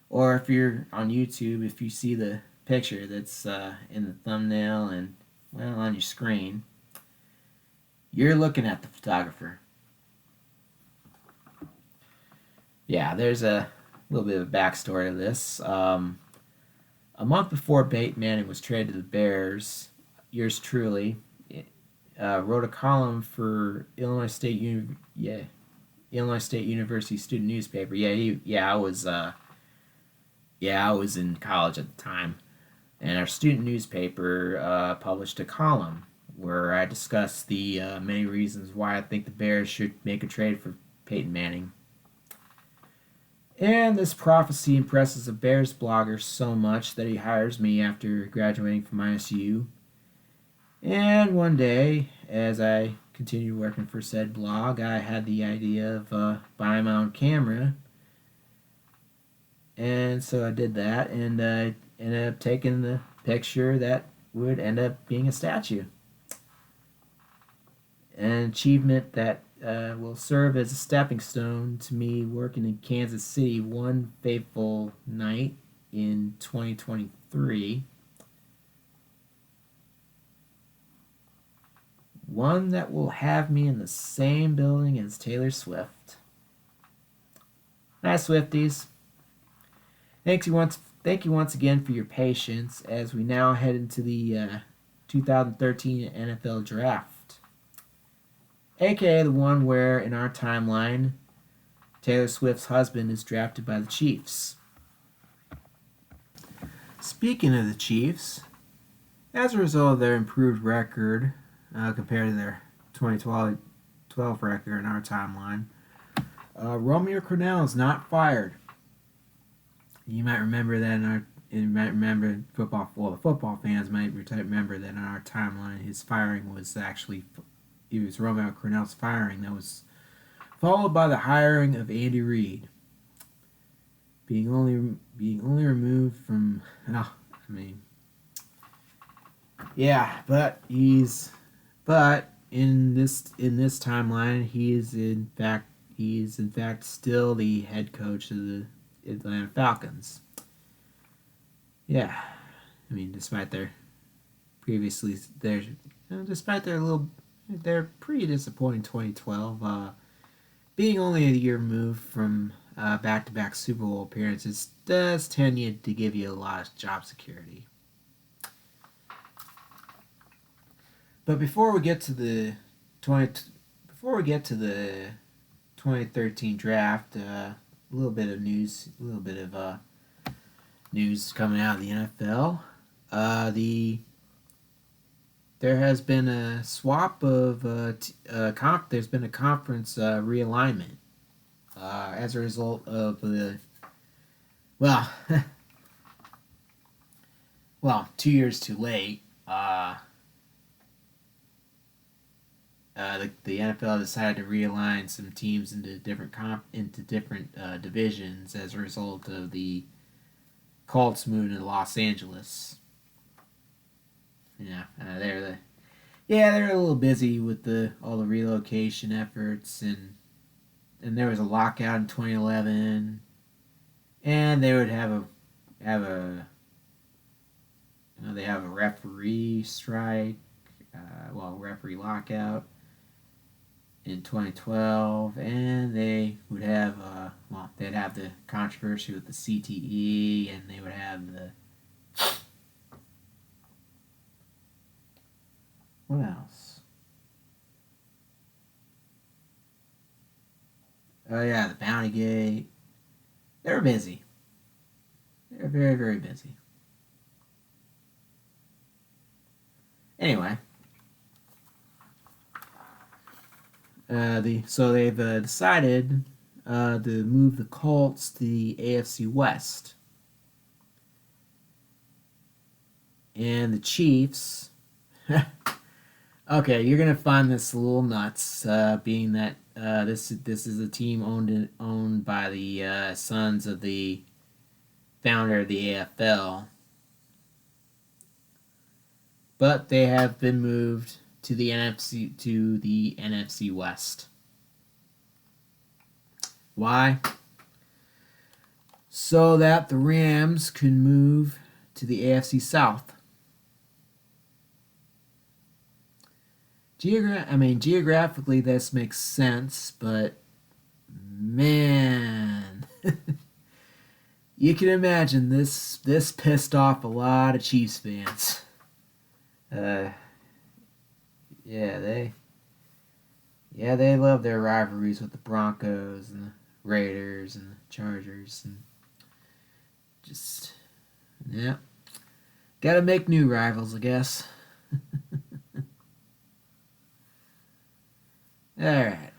or if you're on YouTube, if you see the picture that's in the thumbnail and, on your screen, you're looking at the photographer. Yeah, there's a little bit of a backstory to this. A month before Peyton Manning was traded to the Bears, yours truly wrote a column for Illinois State University student newspaper. I was in college at the time, and our student newspaper published a column where I discussed the many reasons why I think the Bears should make a trade for Peyton Manning. And this prophecy impresses a Bears blogger so much that he hires me after graduating from ISU. And one day, as I continued working for said blog, I had the idea of buying my own camera. And so I did that, and I ended up taking the picture that would end up being a statue. An achievement that will serve as a stepping stone to me working in Kansas City one fateful night in 2023. One that will have me in the same building as Taylor Swift. Hi, Swifties. Thank you once again for your patience as we now head into the 2013 NFL Draft, aka the one where, in our timeline, Taylor Swift's husband is drafted by the Chiefs. Speaking of the Chiefs, as a result of their improved record compared to their 2012 record in our timeline, Romeo Crennel is not fired. You might remember that the football fans might remember that in our timeline, his firing was actually, it was Romeo Crennel's firing that was followed by the hiring of Andy Reid, being only removed from. But in this timeline, he is in fact still the head coach of the Atlanta Falcons. Yeah, despite their pretty disappointing 2012, being only a year removed from back-to-back Super Bowl appearances does tend to give you a lot of job security. But before we get to the 2013 draft, a little bit of news coming out of the NFL. There has been a swap of there's been a conference realignment as a result of the 2 years too late. The NFL decided to realign some teams into different divisions as a result of the Colts moving to Los Angeles. They're a little busy with all the relocation efforts, and there was a lockout in 2011, and they would have a referee strike, referee lockout in 2012, and they would have they'd have the controversy with the CTE, and they would have the what else? Oh yeah, the Bounty Gate, They're busy. They're very, very busy. Anyway, so they've decided to move the Colts to the AFC West, and the Chiefs. Okay, you're gonna find this a little nuts, being that this is a team owned by the sons of the founder of the AFL, but they have been moved to the NFC West. Why? So that the Rams can move to the AFC South. Geographically, this makes sense, but man, you can imagine this pissed off a lot of Chiefs fans. They love their rivalries with the Broncos and the Raiders and the Chargers, and just gotta make new rivals, I guess. Alright.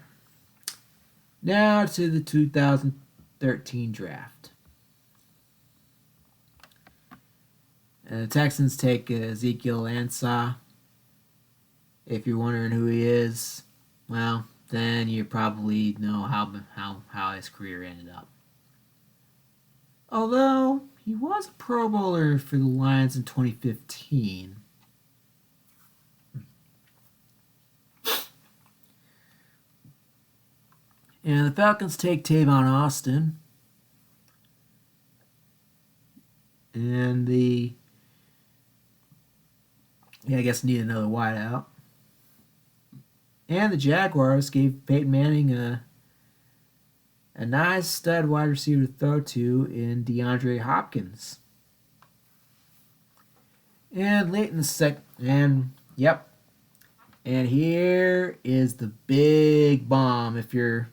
Now to the 2013 draft. The Texans take Ezekiel Ansah. If you're wondering who he is, well, then you probably know how his career ended up. Although, he was a Pro Bowler for the Lions in 2015. And the Falcons take Tavon Austin. And I guess need another wideout. And the Jaguars gave Peyton Manning a nice stud wide receiver to throw to in DeAndre Hopkins. And late in the and here is the big bomb. For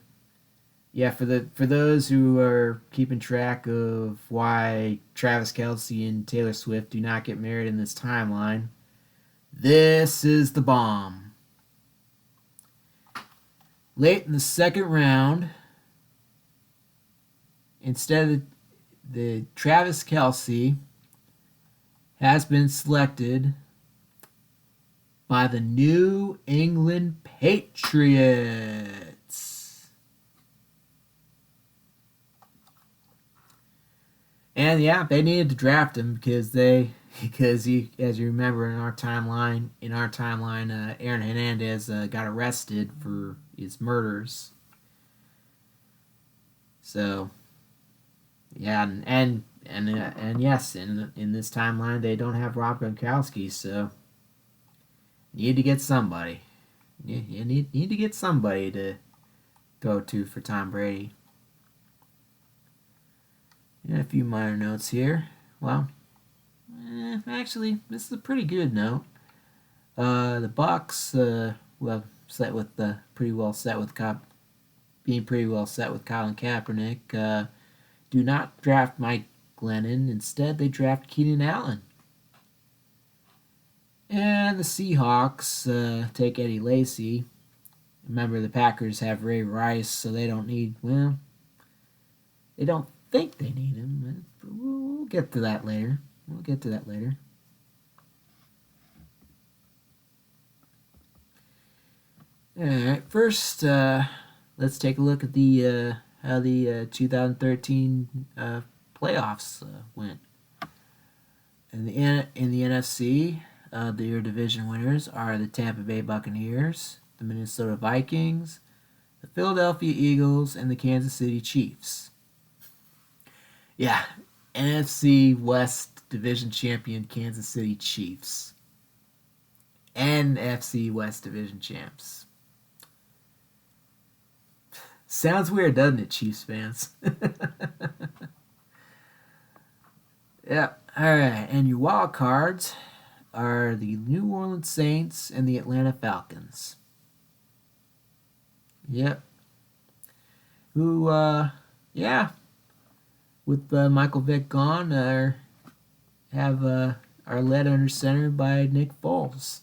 those who are keeping track of why Travis Kelce and Taylor Swift do not get married in this timeline, this is the bomb. Late in the second round, instead of the Travis Kelce has been selected by the New England Patriots. And they needed to draft him because he, as you remember in our timeline, Aaron Hernandez got arrested for his murders. So, and yes, in this timeline they don't have Rob Gronkowski, so you need to get somebody. You need to get somebody to throw to for Tom Brady. And a few minor notes here. Well, actually, this is a pretty good note. The Bucks, pretty well set with Colin Kaepernick. Do not draft Mike Glennon. Instead, they draft Keenan Allen. And the Seahawks take Eddie Lacy. Remember, the Packers have Ray Rice, so they don't think they need him. But we'll get to that later. Alright, first, let's take a look at how the 2013 playoffs went. In the NFC, your division winners are the Tampa Bay Buccaneers, the Minnesota Vikings, the Philadelphia Eagles, and the Kansas City Chiefs. Yeah, NFC West Division Champion Kansas City Chiefs. NFC West Division Champs. Sounds weird, doesn't it, Chiefs fans? Yeah, alright, and your wild cards are the New Orleans Saints and the Atlanta Falcons. Yep. Who, with Michael Vick gone, are led under center by Nick Foles.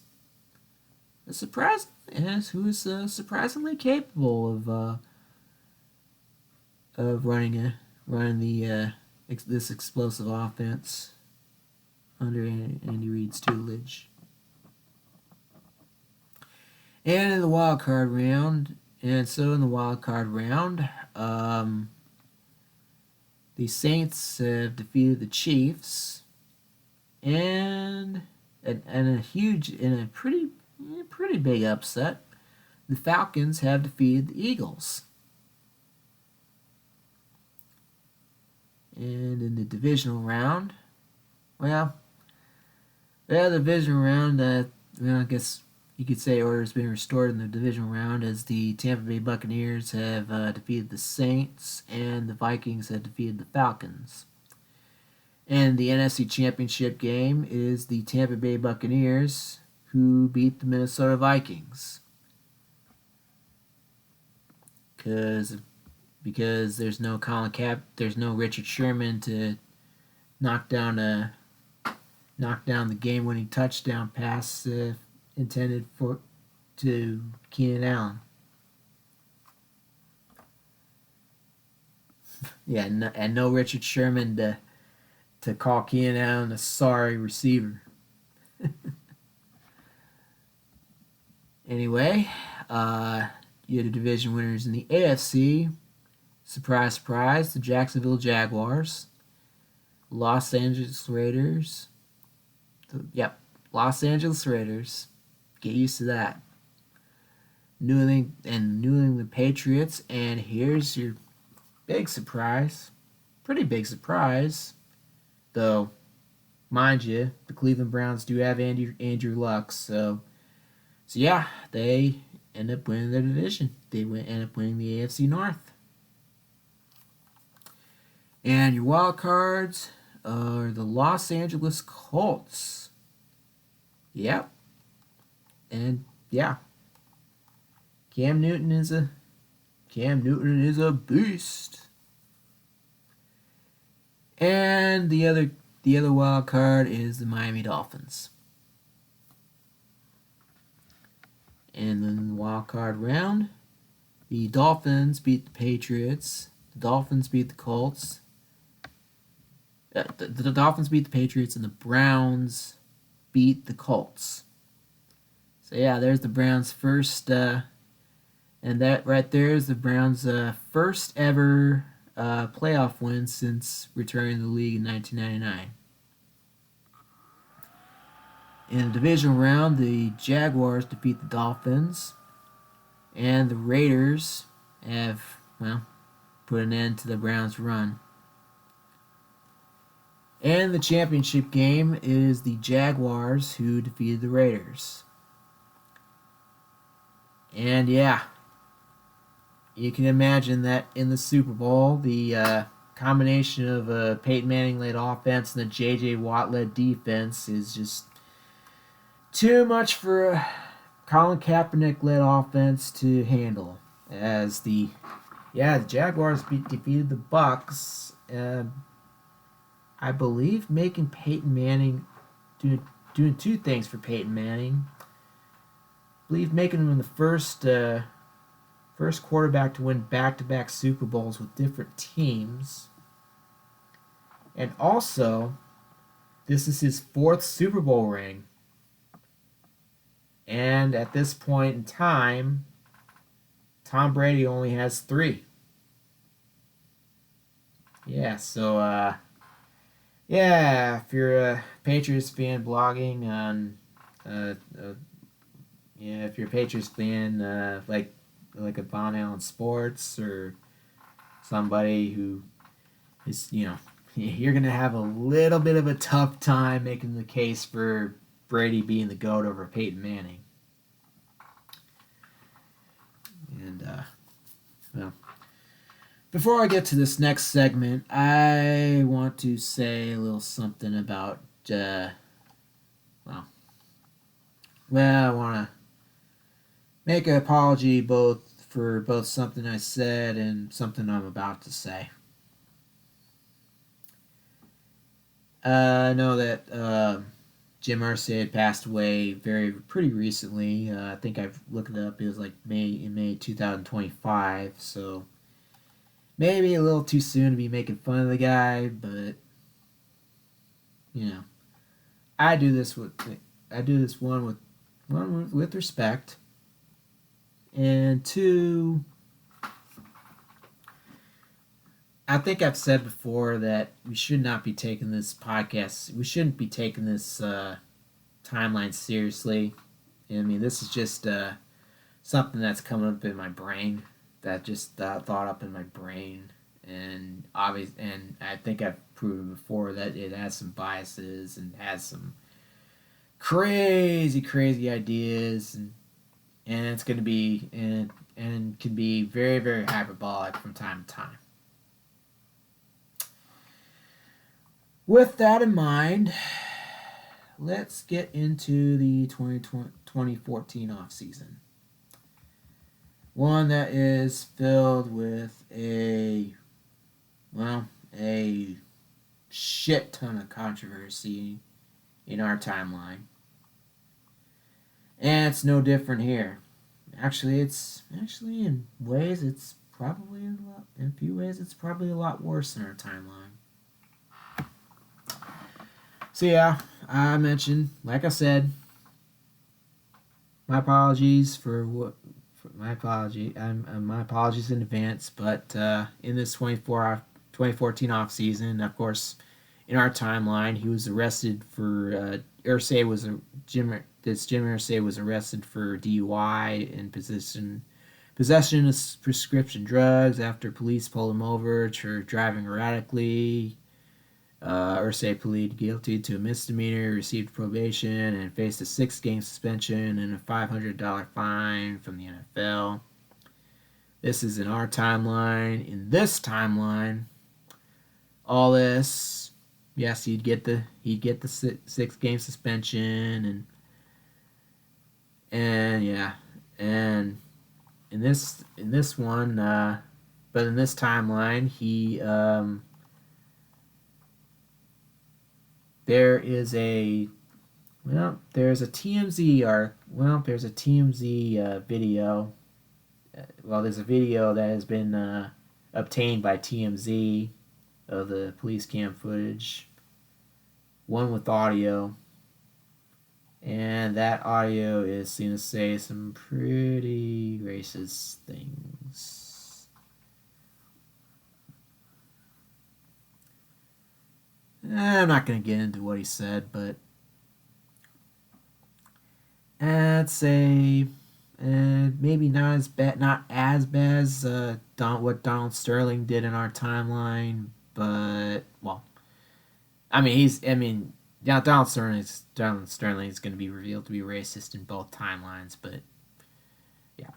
A surprise, yes, who is surprisingly capable of running this explosive offense under Andy Reid's tutelage. And in the wild card round, the Saints have defeated the Chiefs, and in a pretty big upset, the Falcons have defeated the Eagles. And in the divisional round, I guess you could say order has been restored in the divisional round as the Tampa Bay Buccaneers have defeated the Saints and the Vikings have defeated the Falcons. And the NFC Championship game is the Tampa Bay Buccaneers who beat the Minnesota Vikings. Because there's no there's no Richard Sherman to knock down the game-winning touchdown pass intended to Keenan Allen. Yeah, and no Richard Sherman to call Keenan Allen a sorry receiver. Anyway, you had the division winners in the AFC. Surprise, surprise, the Jacksonville Jaguars, Los Angeles Raiders. Los Angeles Raiders. Get used to that. New England Patriots, and here's your big surprise. Pretty big surprise. Though, mind you, the Cleveland Browns do have Andrew Luck, so yeah, they end up winning their division. They end up winning the AFC North. And your wild cards are the Los Angeles Colts. Yep. And yeah. Cam Newton is a beast. And the other wild card is the Miami Dolphins. And then the wild card round, the Dolphins beat the Patriots. The Dolphins beat the Colts. The Dolphins beat the Patriots, and the Browns beat the Colts. So yeah, there's the Browns' first, and that right there is the Browns' first ever playoff win since returning to the league in 1999. In the divisional round, the Jaguars defeat the Dolphins, and the Raiders have, put an end to the Browns' run. And the championship game is the Jaguars who defeated the Raiders. And yeah, you can imagine that in the Super Bowl, the combination of a Peyton Manning-led offense and a J.J. Watt-led defense is just too much for a Colin Kaepernick-led offense to handle. As the Jaguars defeated the Bucks, I believe making Peyton Manning doing two things for Peyton Manning. I believe making him the first quarterback to win back-to-back Super Bowls with different teams. And also, this is his fourth Super Bowl ring. And at this point in time, Tom Brady only has 3. Yeah, so if you're a Patriots fan blogging on, if you're a Patriots fan, like a Von Allen Sports or somebody who is, you're gonna have a little bit of a tough time making the case for Brady being the GOAT over Peyton Manning. And before I get to this next segment, I want to say a little something about, I want to make an apology for both something I said and something I'm about to say. I know that Jim Irsay had passed away pretty recently. I think I've looked it up. It was like May 2025. So maybe a little too soon to be making fun of the guy, but you know, I do this with respect, and two, I think I've said before that we should not be taking this podcast. We shouldn't be taking this timeline seriously. I mean, this is just something that's coming up in my brain. That just thought up in my brain, and I think I've proven before that it has some biases and has some crazy ideas, and it's going to be and can be very hyperbolic from time to time. With that in mind, let's get into the 2014 offseason. One that is filled with a shit ton of controversy in our timeline. And it's no different here. Actually, in ways it's probably in a few ways it's probably a lot worse in our timeline. So yeah, I mentioned, like I said, my apologies my apologies in advance. But in this 2014 off season, of course, in our timeline, he was arrested for Jim Irsay was arrested for DUI and possession of prescription drugs after police pulled him over for driving erratically. Irsay pleaded guilty to a misdemeanor, received probation, and faced a 6-game suspension and a $500 fine from the NFL. This is in our timeline. In this timeline, all this, yes, he'd get the 6-game suspension, and yeah, and in this one, but in this timeline, he there's a TMZ video. There's a video that has been obtained by TMZ of the police cam footage, one with audio, and that audio is seen to say some pretty racist things. I'm not going to get into what he said, but I'd say maybe not as bad as what Donald Sterling did in our timeline, but Donald Sterling is going to be revealed to be racist in both timelines, but yeah,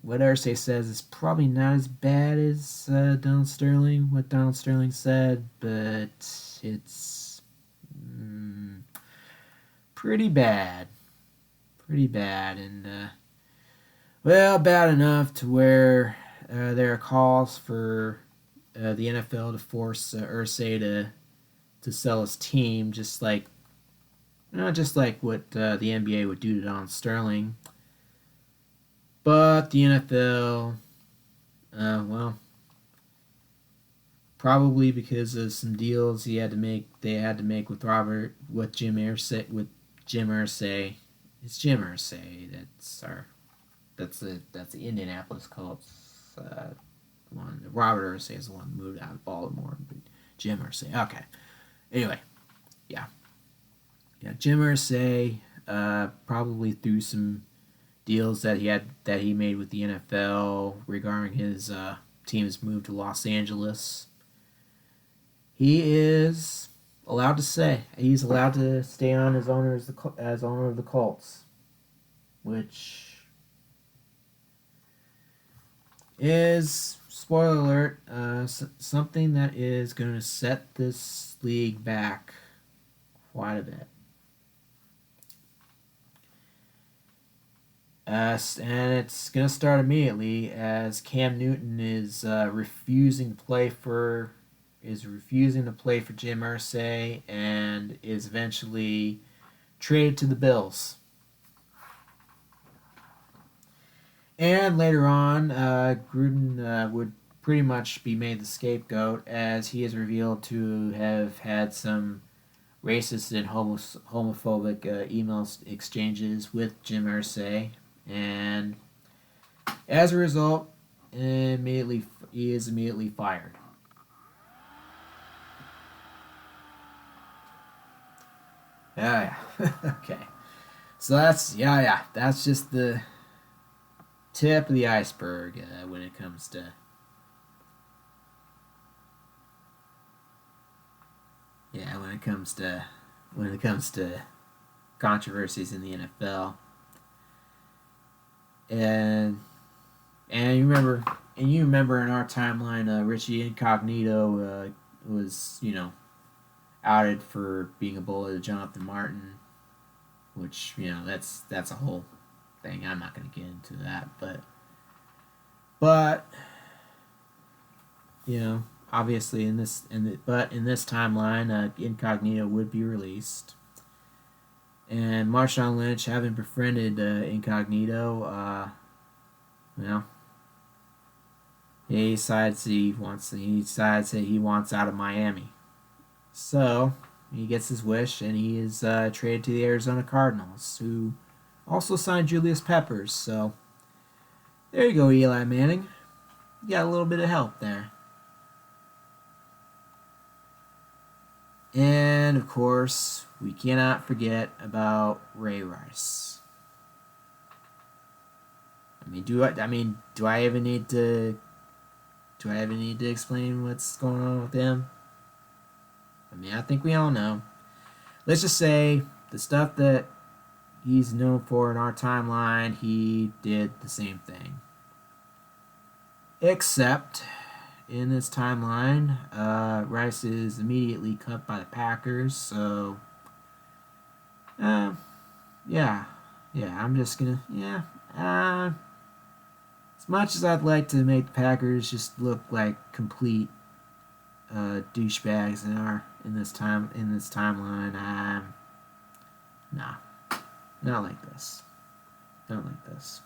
what Irsay says is probably not as bad as what Donald Sterling said, but it's pretty bad, and bad enough to where there are calls for the NFL to force Irsay to sell his team, just like what the NBA would do to Donald Sterling. But the NFL, probably because of some deals they had to make with Jim Irsay. It's Jim Irsay. That's the Indianapolis Colts one. Robert Irsay is the one who moved out of Baltimore. But Jim Irsay. Okay. Anyway, yeah, Jim Irsay probably through some deals that he made with the NFL regarding his team's move to Los Angeles. He is allowed to stay on as owner of the Colts, which is, spoiler alert, something that is going to set this league back quite a bit. And it's going to start immediately as Cam Newton is refusing to play for is refusing to play for Jim Irsay and is eventually traded to the Bills. And later on, Gruden would pretty much be made the scapegoat, as he is revealed to have had some racist and homophobic email exchanges with Jim Irsay, and as a result, he is immediately fired. Yeah. Okay. So that's just the tip of the iceberg when it comes to controversies in the NFL. And you remember in our timeline, Richie Incognito was outed for being a bully to Jonathan Martin, which that's a whole thing. I'm not going to get into that, but obviously in this timeline, Incognito would be released, and Marshawn Lynch, having befriended Incognito, he decides that he wants out of Miami. So he gets his wish, and he is traded to the Arizona Cardinals, who also signed Julius Peppers. So there you go, Eli Manning. You got a little bit of help there. And of course, we cannot forget about Ray Rice. Do I even need to explain what's going on with him? I think we all know. Let's just say the stuff that he's known for in our timeline, he did the same thing. Except in this timeline, Rice is immediately cut by the Packers, so I'm just gonna as much as I'd like to make the Packers just look like complete douchebags in this timeline, not like this. Not like this.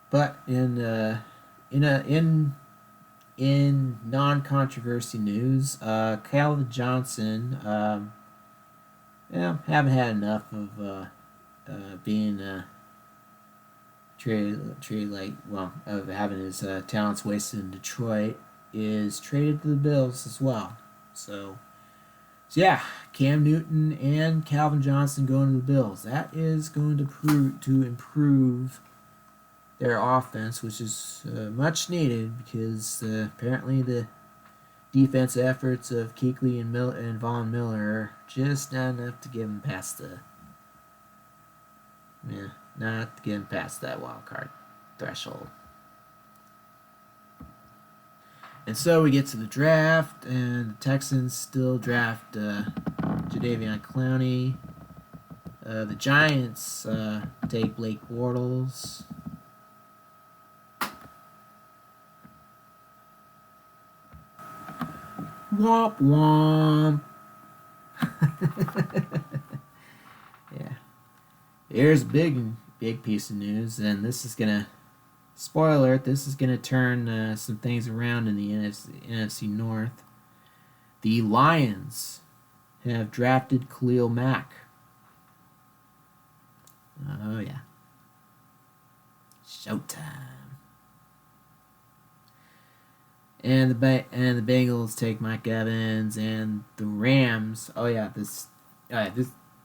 But in non-controversy news, Calvin Johnson, haven't had enough of being treated of having his talents wasted in Detroit, is traded to the Bills as well. So yeah, Cam Newton and Calvin Johnson going to the Bills. That is going to improve their offense, which is much needed, because apparently the defense efforts of Kuechly and Von Miller are just not enough to get them past that wild card threshold. And so we get to the draft, and the Texans still draft Jadeveon Clowney. The Giants take Blake Bortles. Womp womp. Yeah. Here's a big piece of news, and this is gonna, spoiler alert, this is gonna turn some things around in the NFC North. The Lions have drafted Khalil Mack. Oh yeah. Showtime. And the Bengals take Mike Evans, and the Rams. The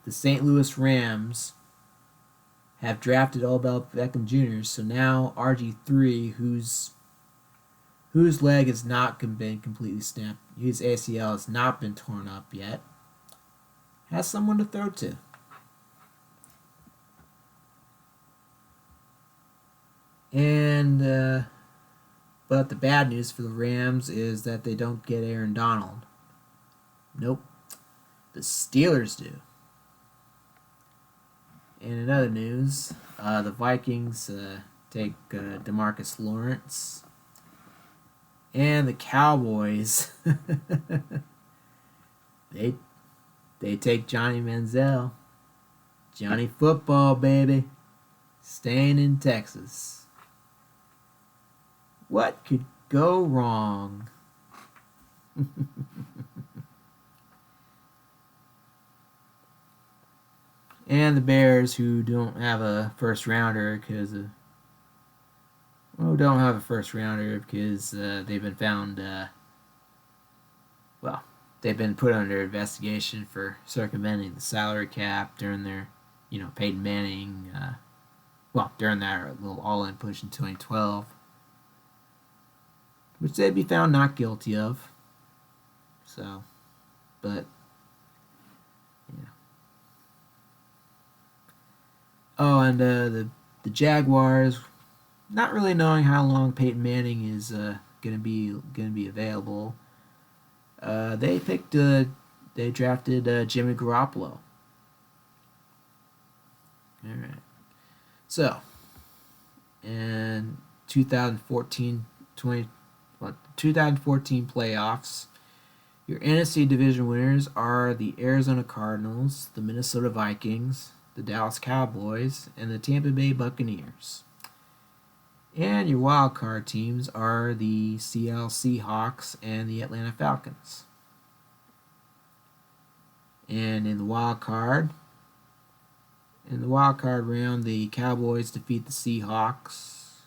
St. Louis Rams have drafted Odell Beckham Jr. So now RG3, whose leg has not been completely snapped, his ACL has not been torn up yet, has someone to throw to. And but the bad news for the Rams is that they don't get Aaron Donald. Nope. The Steelers do. And in other news, the Vikings take DeMarcus Lawrence. And the Cowboys, they take Johnny Manziel. Johnny Football, baby. Staying in Texas. What could go wrong? And the Bears, who don't have a first rounder because they've been found, they've been put under investigation for circumventing the salary cap during their, Peyton Manning, during their little all-in push in 2012, which they'd be found not guilty of. So, but, Oh, and the Jaguars, not really knowing how long Peyton Manning is gonna be available, they drafted Jimmy Garoppolo. All right. So, in 2014 playoffs, your NFC division winners are the Arizona Cardinals, the Minnesota Vikings, the Dallas Cowboys, and the Tampa Bay Buccaneers. And your wild card teams are the Seattle Seahawks and the Atlanta Falcons. And in the wild card round, the Cowboys defeat the Seahawks.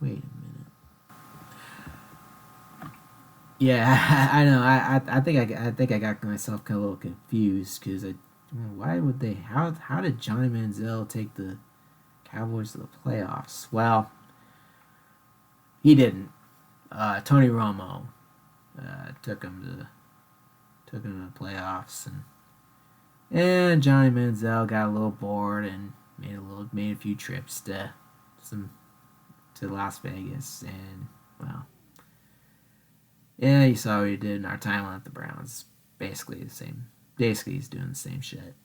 Wait a minute. Yeah, I know. I think I got myself kind of a little confused because why would they? How did Johnny Manziel take the Cowboys to the playoffs? Well, he didn't. Tony Romo took him to the playoffs, and Johnny Manziel got a little bored and made a few trips to Las Vegas, and yeah, you saw what he did in our timeline at the Browns. Basically the same. Basically, he's doing the same shit.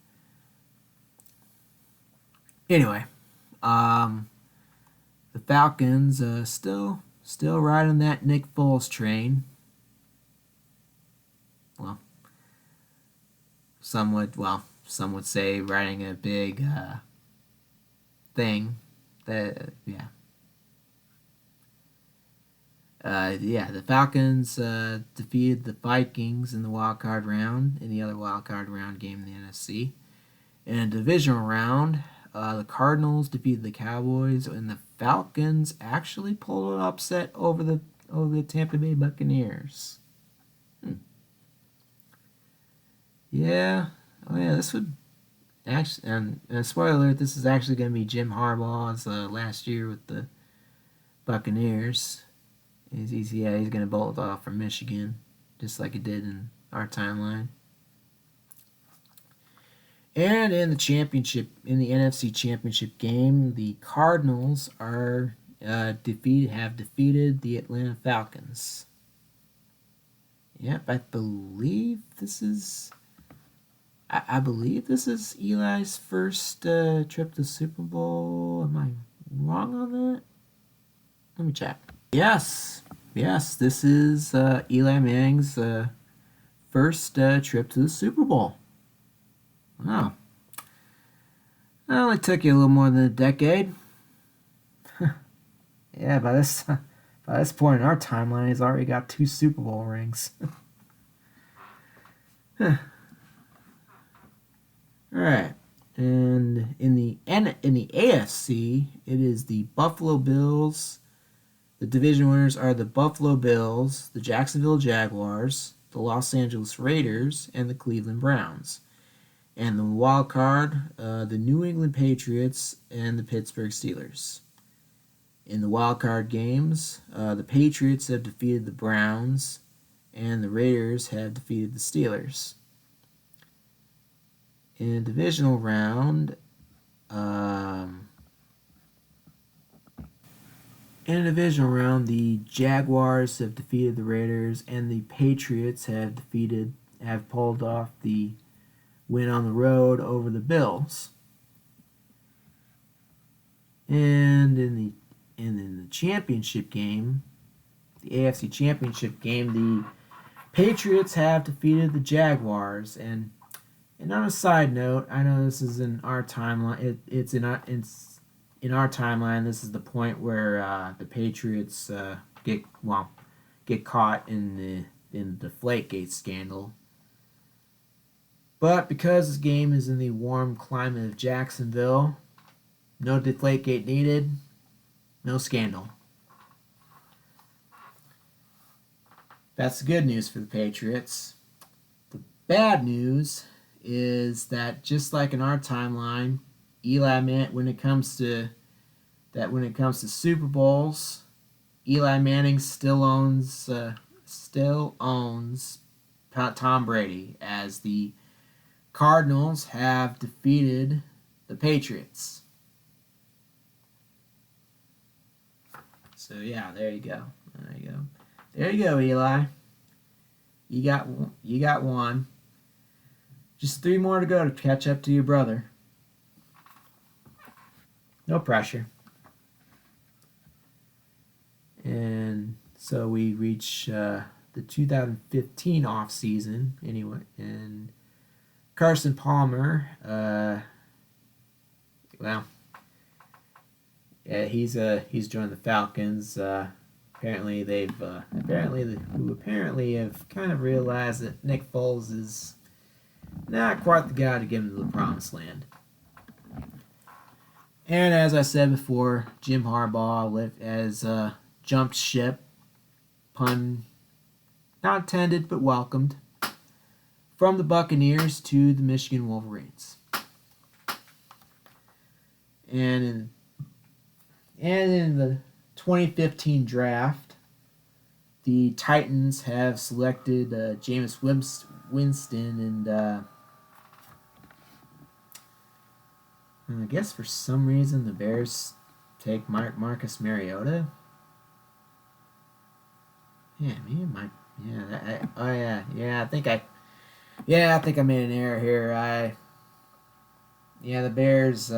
Anyway, the Falcons still riding that Nick Foles train. Well, some would say riding a big thing. The Falcons defeated the Vikings in the wild card round, in the other wild card round game in the NFC. In a divisional round, the Cardinals defeated the Cowboys, and the Falcons actually pulled an upset over the Tampa Bay Buccaneers. Yeah. Oh yeah, this would actually, and spoiler alert, this is actually going to be Jim Harbaugh's last year with the Buccaneers. He's going to bolt off from Michigan, just like he did in our timeline. And in the NFC Championship game, the Cardinals have defeated the Atlanta Falcons. Yep, I believe this is Eli's first trip to Super Bowl. Am I wrong on that? Let me check. Yes, this is Eli Manning's first trip to the Super Bowl. Wow. That only took you a little more than a decade. Yeah, by this point in our timeline, he's already got 2 Super Bowl rings. All right. And in the AFC, it is the Buffalo Bills. The division winners are the Buffalo Bills, the Jacksonville Jaguars, the Los Angeles Raiders, and the Cleveland Browns. And the wild card, the New England Patriots and the Pittsburgh Steelers. In the wild card games, the Patriots have defeated the Browns, and the Raiders have defeated the Steelers. In a divisional round, the Jaguars have defeated the Raiders, and the Patriots have pulled off the win on the road over the Bills. And in the championship game, the AFC Championship game, the Patriots have defeated the Jaguars. And on a side note, I know this is in our timeline. It's in our timeline. This is the point where the Patriots get caught in the Deflategate scandal. But because this game is in the warm climate of Jacksonville, no Deflategate needed, no scandal. That's the good news for the Patriots. The bad news is that just like in our timeline, when it comes to Super Bowls, Eli Manning still owns Tom Brady, as the Cardinals have defeated the Patriots. So yeah, there you go. There you go, Eli. You got one. Just 3 more to go to catch up to your brother. No pressure. And so we reach the 2015 off season anyway, and Carson Palmer, he's joined the Falcons. Apparently have kind of realized that Nick Foles is not quite the guy to get him to the promised land. And as I said before, Jim Harbaugh has jumped ship, pun not intended but welcomed, from the Buccaneers to the Michigan Wolverines. And in the 2015 draft, the Titans have selected Jameis Winston, and I guess for some reason the Bears take Marcus Mariota. Yeah, me and my I think I made an error here. The Bears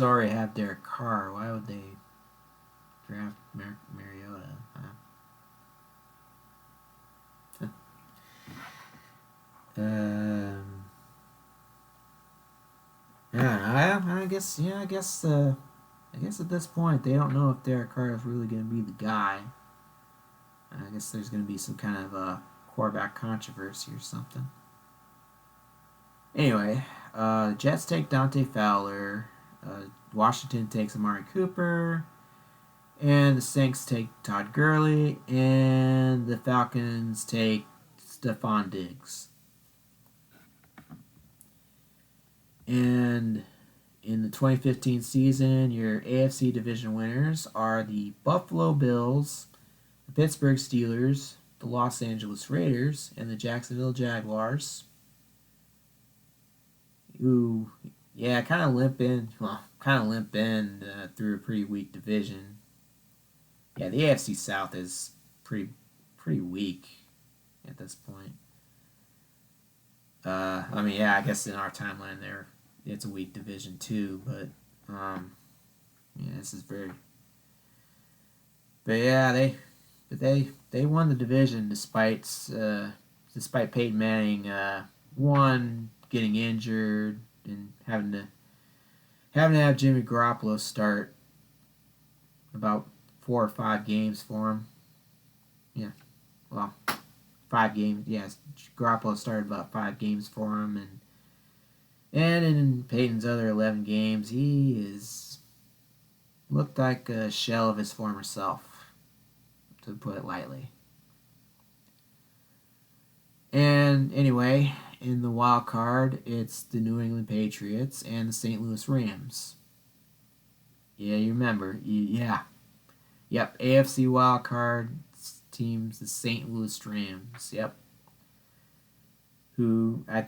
already have Derek Carr. Why would they draft Mariota? I guess at this point they don't know if Derek Carr is really going to be the guy. I guess there's going to be some kind of quarterback controversy or something. Anyway, Jets take Dante Fowler. Washington takes Amari Cooper. And the Saints take Todd Gurley. And the Falcons take Stephon Diggs. And in the 2015 season, your AFC division winners are the Buffalo Bills, the Pittsburgh Steelers, the Los Angeles Raiders, and the Jacksonville Jaguars. Who, kind of limp in through a pretty weak division. Yeah, the AFC South is pretty weak at this point. I guess in our timeline it's a weak division too, but this is very. But yeah, they won the division despite Peyton Manning getting injured and having to have Jimmy Garoppolo start about 4 or 5 games for him. 5 games. Yes, Garoppolo started about 5 games for him, and in Peyton's other 11 games, he is looked like a shell of his former self, to put it lightly. And anyway, in the wild card, it's the New England Patriots and the St. Louis Rams. Yeah, you remember. Yep, AFC wild card teams, the St. Louis Rams. Yep. Who they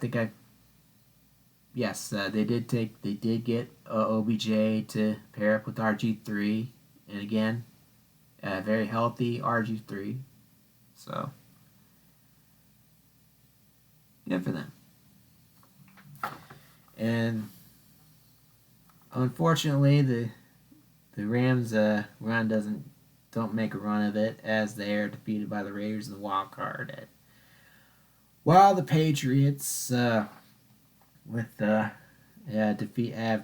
did get OBJ to pair up with RG3, and again, a very healthy RG3. So, good for them. And unfortunately, the Rams don't make a run of it as they are defeated by the Raiders in the wild card. While the Patriots have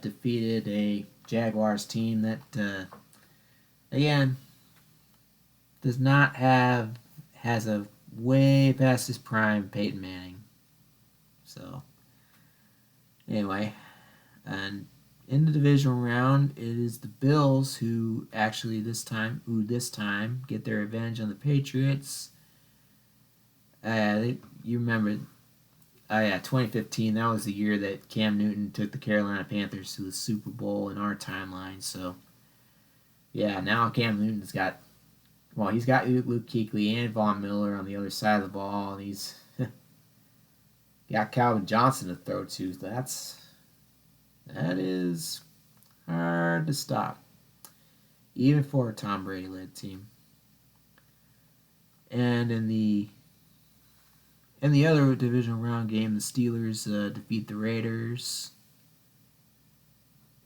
defeated a Jaguars team that again has a way past his prime Peyton Manning. So anyway, and in the divisional round, it is the Bills who actually this time get their revenge on the Patriots. You remember, 2015. That was the year that Cam Newton took the Carolina Panthers to the Super Bowl in our timeline. So, yeah, now Cam Newton's got Luke Kuechly and Von Miller on the other side of the ball, and he's got Calvin Johnson to throw to. That is hard to stop, even for a Tom Brady-led team. And in the other divisional round game, the Steelers defeat the Raiders.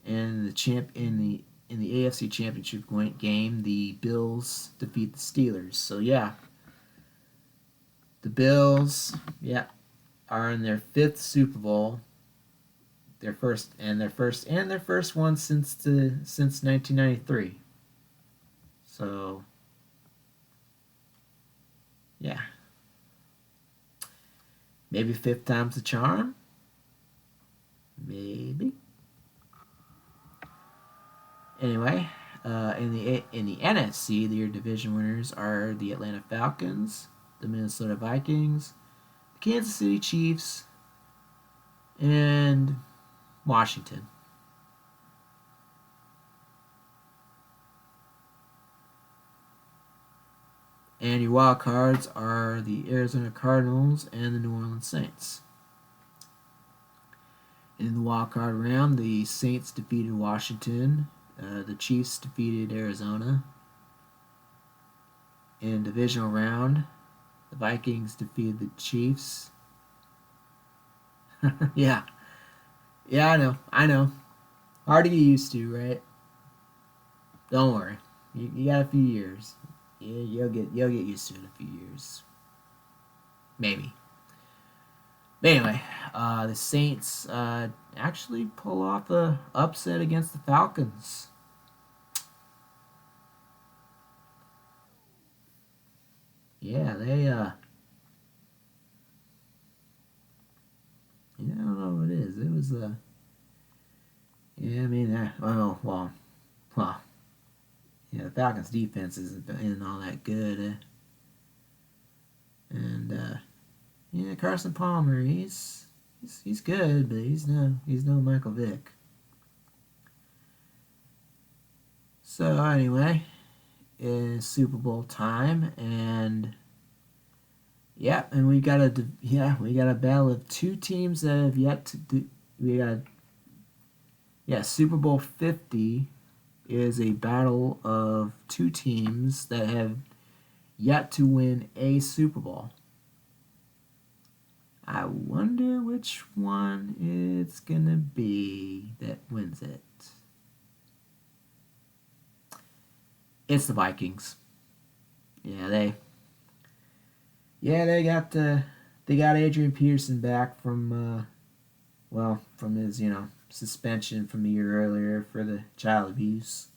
And in the AFC Championship game, the Bills defeat the Steelers. So yeah, the Bills, are in their 5th Super Bowl. Their first one since 1993. So yeah. Maybe 5th time's the charm. Maybe. Anyway, in the NFC, their division winners are the Atlanta Falcons, the Minnesota Vikings, the Kansas City Chiefs, and Washington. And your wild cards are the Arizona Cardinals and the New Orleans Saints. In the wild card round, the Saints defeated Washington. The Chiefs defeated Arizona. In divisional round, the Vikings defeated the Chiefs. Yeah, I know. Hard to get used to, right? Don't worry, you got a few years. Yeah, you'll get used to it in a few years. Maybe. But anyway, the Saints actually pull off a upset against the Falcons. Yeah, they I don't know what it is. It was yeah, I mean, the Falcons' defense isn't all that good. And Carson Palmer, he's good, but he's no Michael Vick. So anyway, it's Super Bowl time, and we got a battle of 2 teams that have yet to do. Super Bowl 50 is a battle of 2 teams that have yet to win a Super Bowl. I wonder which one it's gonna be that wins it. It's the Vikings. They got Adrian Peterson back from his suspension from the year earlier for the child abuse.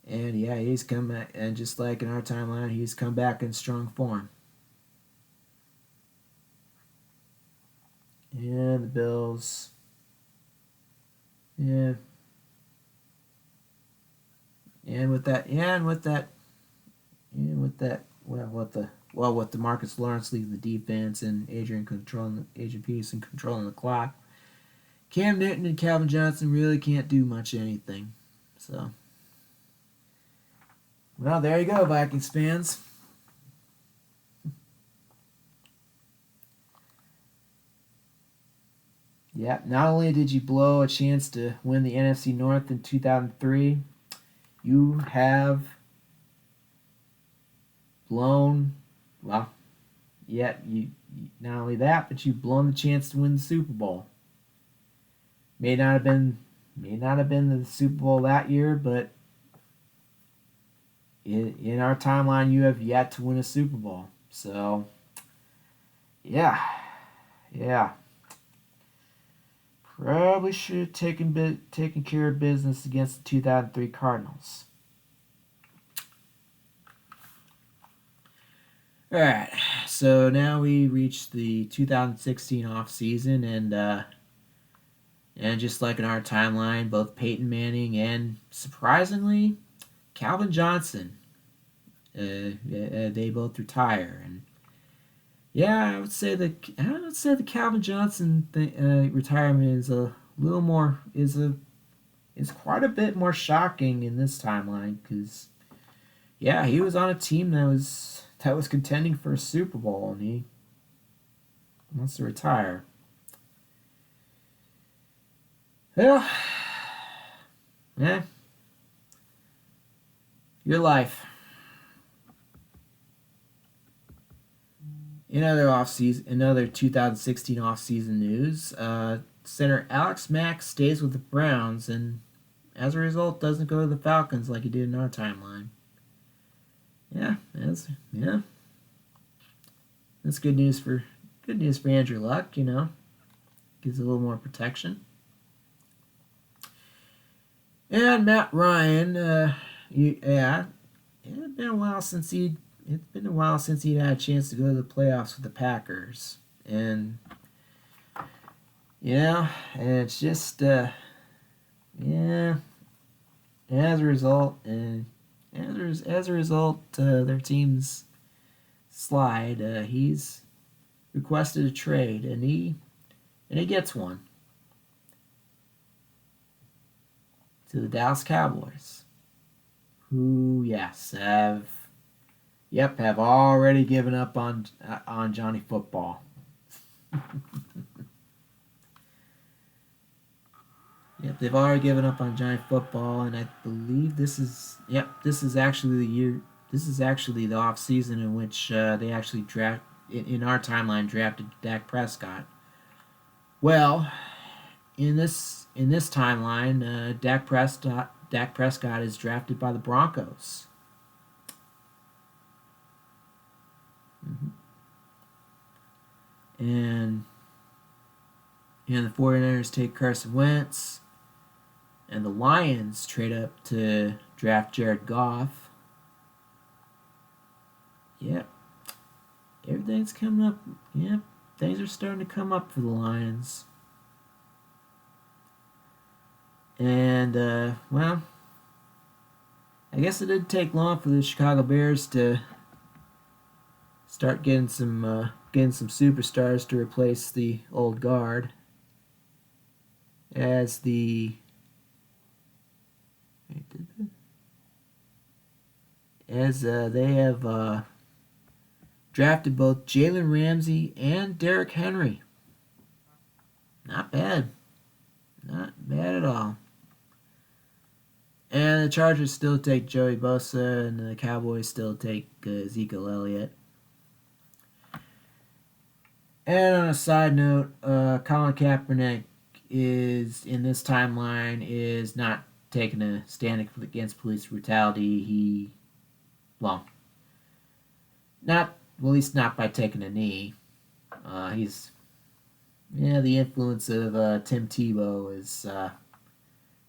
And he's come back, and just like in our timeline, he's come back in strong form. And the Bills. Yeah. With Demarcus Lawrence leading the defense and Adrian Peterson controlling the clock, Cam Newton and Calvin Johnson really can't do much anything. So, well, there you go, Vikings fans. Yeah, not only did you blow a chance to win the NFC North in 2003, you have blown, not only that, but you've blown the chance to win the Super Bowl. May not have been may not have been the Super Bowl that year, but in our timeline, you have yet to win a Super Bowl. So, yeah, yeah. Probably should have taken care of business against the 2003 Cardinals. All right, so now we reach the 2016 offseason, and just like in our timeline, both Peyton Manning and, surprisingly, Calvin Johnson, they both retire. And yeah, I would say the Calvin Johnson retirement is a little more is quite a bit more shocking in this timeline, because yeah, he was on a team that was contending for a Super Bowl, and he wants to retire. Well, yeah, your life. In other 2016 offseason news, center Alex Mack stays with the Browns, and as a result, doesn't go to the Falcons like he did in our timeline. That's good news for Andrew Luck. Gives a little more protection. And Matt Ryan, it's been a while since he'd had a chance to go to the playoffs with the Packers, and and it's just as a result, their team's slide. He's requested a trade, and he gets one to the Dallas Cowboys, who have already given up on Johnny Football. Yep, they've already given up on Johnny Football, and I believe this is actually the year. This is actually the off season in which they actually in our timeline drafted Dak Prescott. Well, in this timeline, Dak Prescott is drafted by the Broncos. And the 49ers take Carson Wentz, and the Lions trade up to draft Jared Goff. Yep. Everything's coming up. Yep. Things are starting to come up for the Lions. And, I guess it didn't take long for the Chicago Bears to start getting some superstars to replace the old guard, as they have drafted both Jalen Ramsey and Derrick Henry. Not bad at all. And the Chargers still take Joey Bosa, and the Cowboys still take Ezekiel Elliott. And on a side note, Colin Kaepernick is not taking a stand against police brutality. At least not by taking a knee. The influence of Tim Tebow is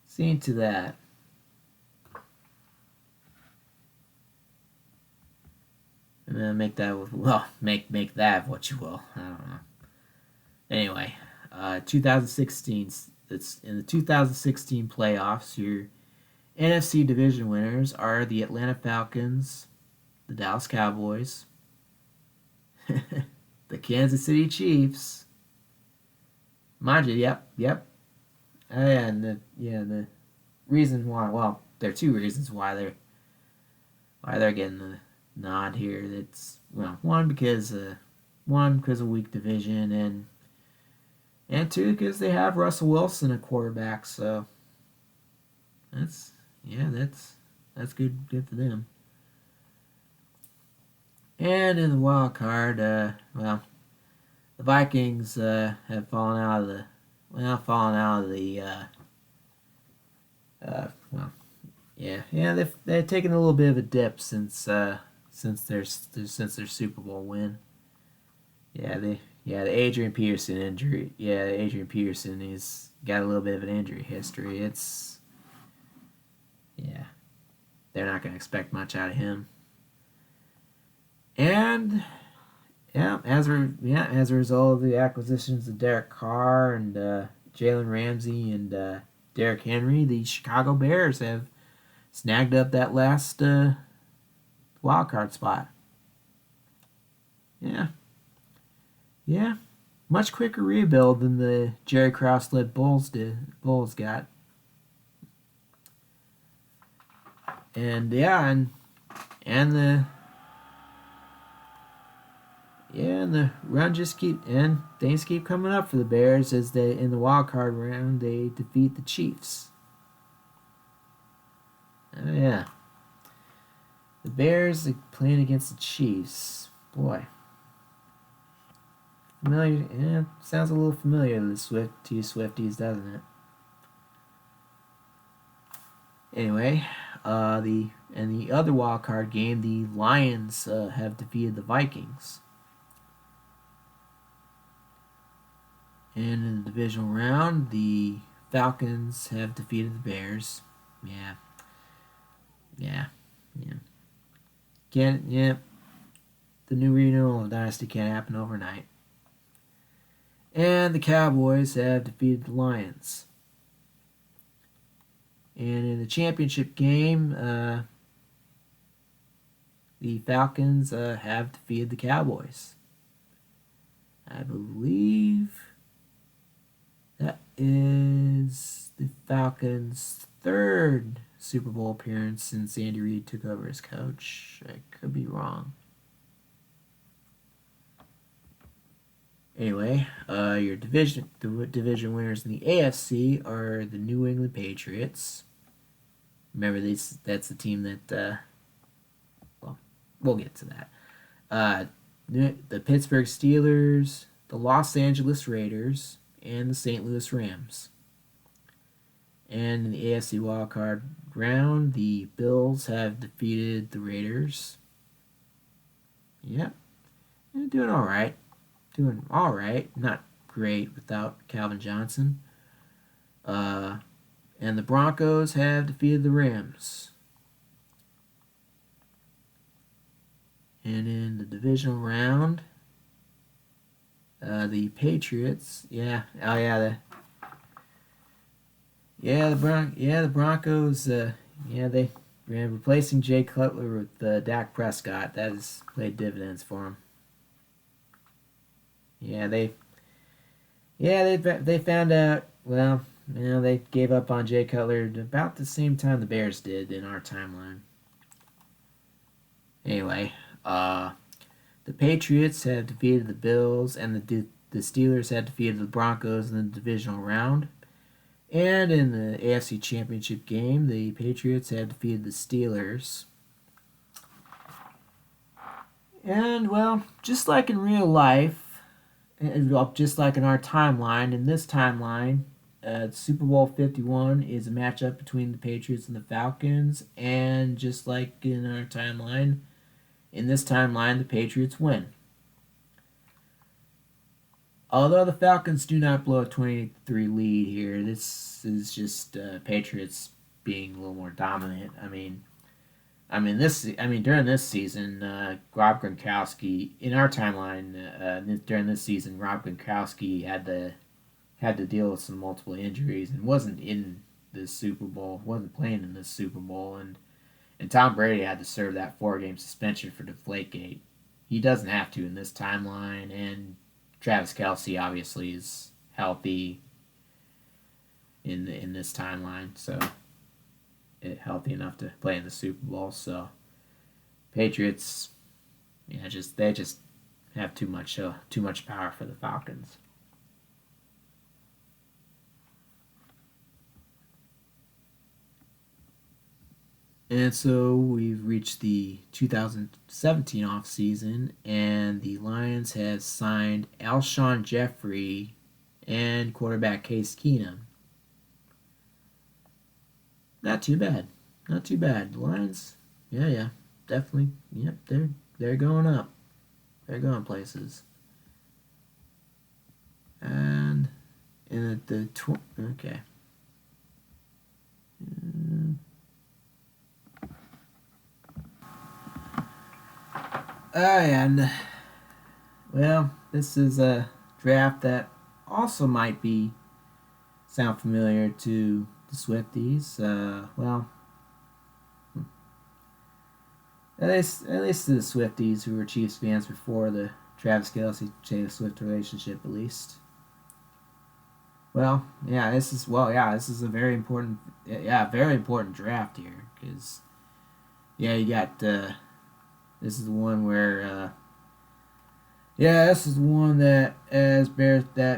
seen to that. And make that what you will. I don't know. Anyway, 2016. It's in the 2016 playoffs. Your NFC division winners are the Atlanta Falcons, the Dallas Cowboys, the Kansas City Chiefs. Mind you, yep. And the reason why. Well, there are two reasons why they're getting the nod here. It's one because of weak division, and two because they have Russell Wilson at quarterback. So that's good for them. And in the wild card, the Vikings have fallen out of the Well, yeah, they've taken a little bit of a dip since their Super Bowl win. The Adrian Peterson injury. Yeah, Adrian Peterson, he's got a little bit of an injury history. Yeah, they're not going to expect much out of him. And as a result of the acquisitions of Derek Carr and Jalen Ramsey and Derrick Henry, the Chicago Bears have snagged up that last wild card spot. Yeah, much quicker rebuild than the Jerry Krause led Bulls got. And the run things keep coming up for the Bears as they in the wild card round they defeat the Chiefs. Oh yeah. The Bears are playing against the Chiefs. Boy. Familiar, yeah, sounds a little familiar to you Swifties, doesn't it? Anyway, the other wild card game, the Lions have defeated the Vikings. And in the divisional round, the Falcons have defeated the Bears. Yeah. The new renewal dynasty can't happen overnight. And the Cowboys have defeated the Lions. And in the championship game, the Falcons have defeated the Cowboys. I believe that is the Falcons' third Super Bowl appearance since Andy Reid took over as coach. I could be wrong. Anyway, the division winners in the AFC are the New England Patriots. Remember, that's the team that, we'll get to that. The Pittsburgh Steelers, the Los Angeles Raiders, and the St. Louis Rams. And in the AFC wildcard round, the Bills have defeated the Raiders. Yep, they're doing all right. Not great without Calvin Johnson. And the Broncos have defeated the Rams. And in the divisional round, the Patriots, the Broncos, they replacing Jay Cutler with Dak Prescott. That has played dividends for them. They found out. Well, they gave up on Jay Cutler about the same time the Bears did in our timeline. Anyway, the Patriots have defeated the Bills, and the Steelers have defeated the Broncos in the divisional round. And in the AFC Championship game, the Patriots have defeated the Steelers. And, well, just like in real life, just like in our timeline, in this timeline, Super Bowl 51 is a matchup between the Patriots and the Falcons, and just like in our timeline, in this timeline, the Patriots win. Although the Falcons do not blow a 23 lead here, this is just Patriots being a little more dominant. During this season, Rob Gronkowski in our timeline during this season, Rob Gronkowski had to deal with some multiple injuries and wasn't playing in this Super Bowl, and Tom Brady had to serve that 4-game suspension for Deflategate. He doesn't have to in this timeline, and Travis Kelce obviously is healthy in this timeline, so healthy enough to play in the Super Bowl. So Patriots, they just have too much power for the Falcons. And so we've reached the 2017 offseason, and the Lions have signed Alshon Jeffrey and quarterback Case Keenum. Not too bad. Not too bad. The Lions, yeah, definitely. Yep, they're going up. They're going places. And okay. And well, this is a draft that also might sound familiar to the Swifties. Well, at least to the Swifties who were Chiefs fans before the Travis Kelce Taylor Swift relationship, at least. Well, yeah, this is a very important draft here because you got this is the one where this is the one that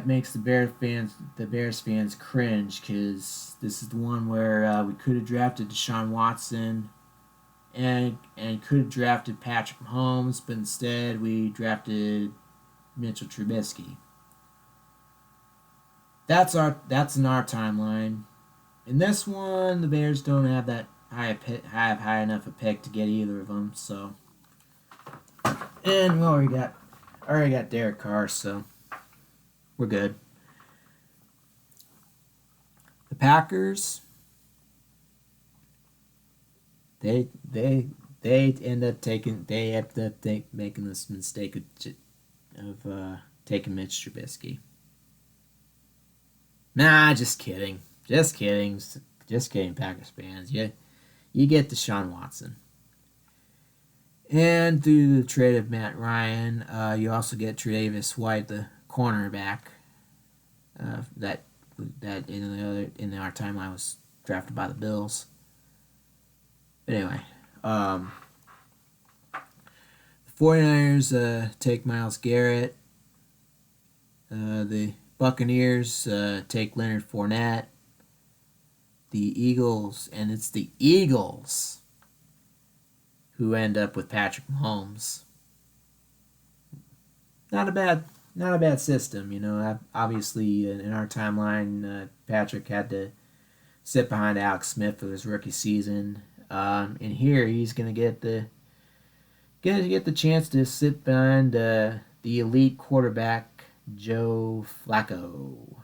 makes the Bears fans cringe because this is the one where we could have drafted Deshaun Watson and could have drafted Patrick Mahomes, but instead we drafted Mitchell Trubisky. That's in our timeline. In this one, the Bears don't have that high enough a pick to get either of them. So, and we already got Derek Carr, so we're good. The Packers, they end up making this mistake of taking Mitch Trubisky. Nah, just kidding. Just kidding, Packers fans. You get Deshaun Watson. And through the trade of Matt Ryan, you also get Tre'Davious White, the cornerback, that in our timeline was drafted by the Bills. But anyway, the 49ers take Myles Garrett. The Buccaneers take Leonard Fournette. The Eagles, and it's the Eagles who end up with Patrick Mahomes. Not a bad system, you know. Obviously, in our timeline, Patrick had to sit behind Alex Smith for his rookie season. And here he's gonna get the chance to sit behind the elite quarterback Joe Flacco.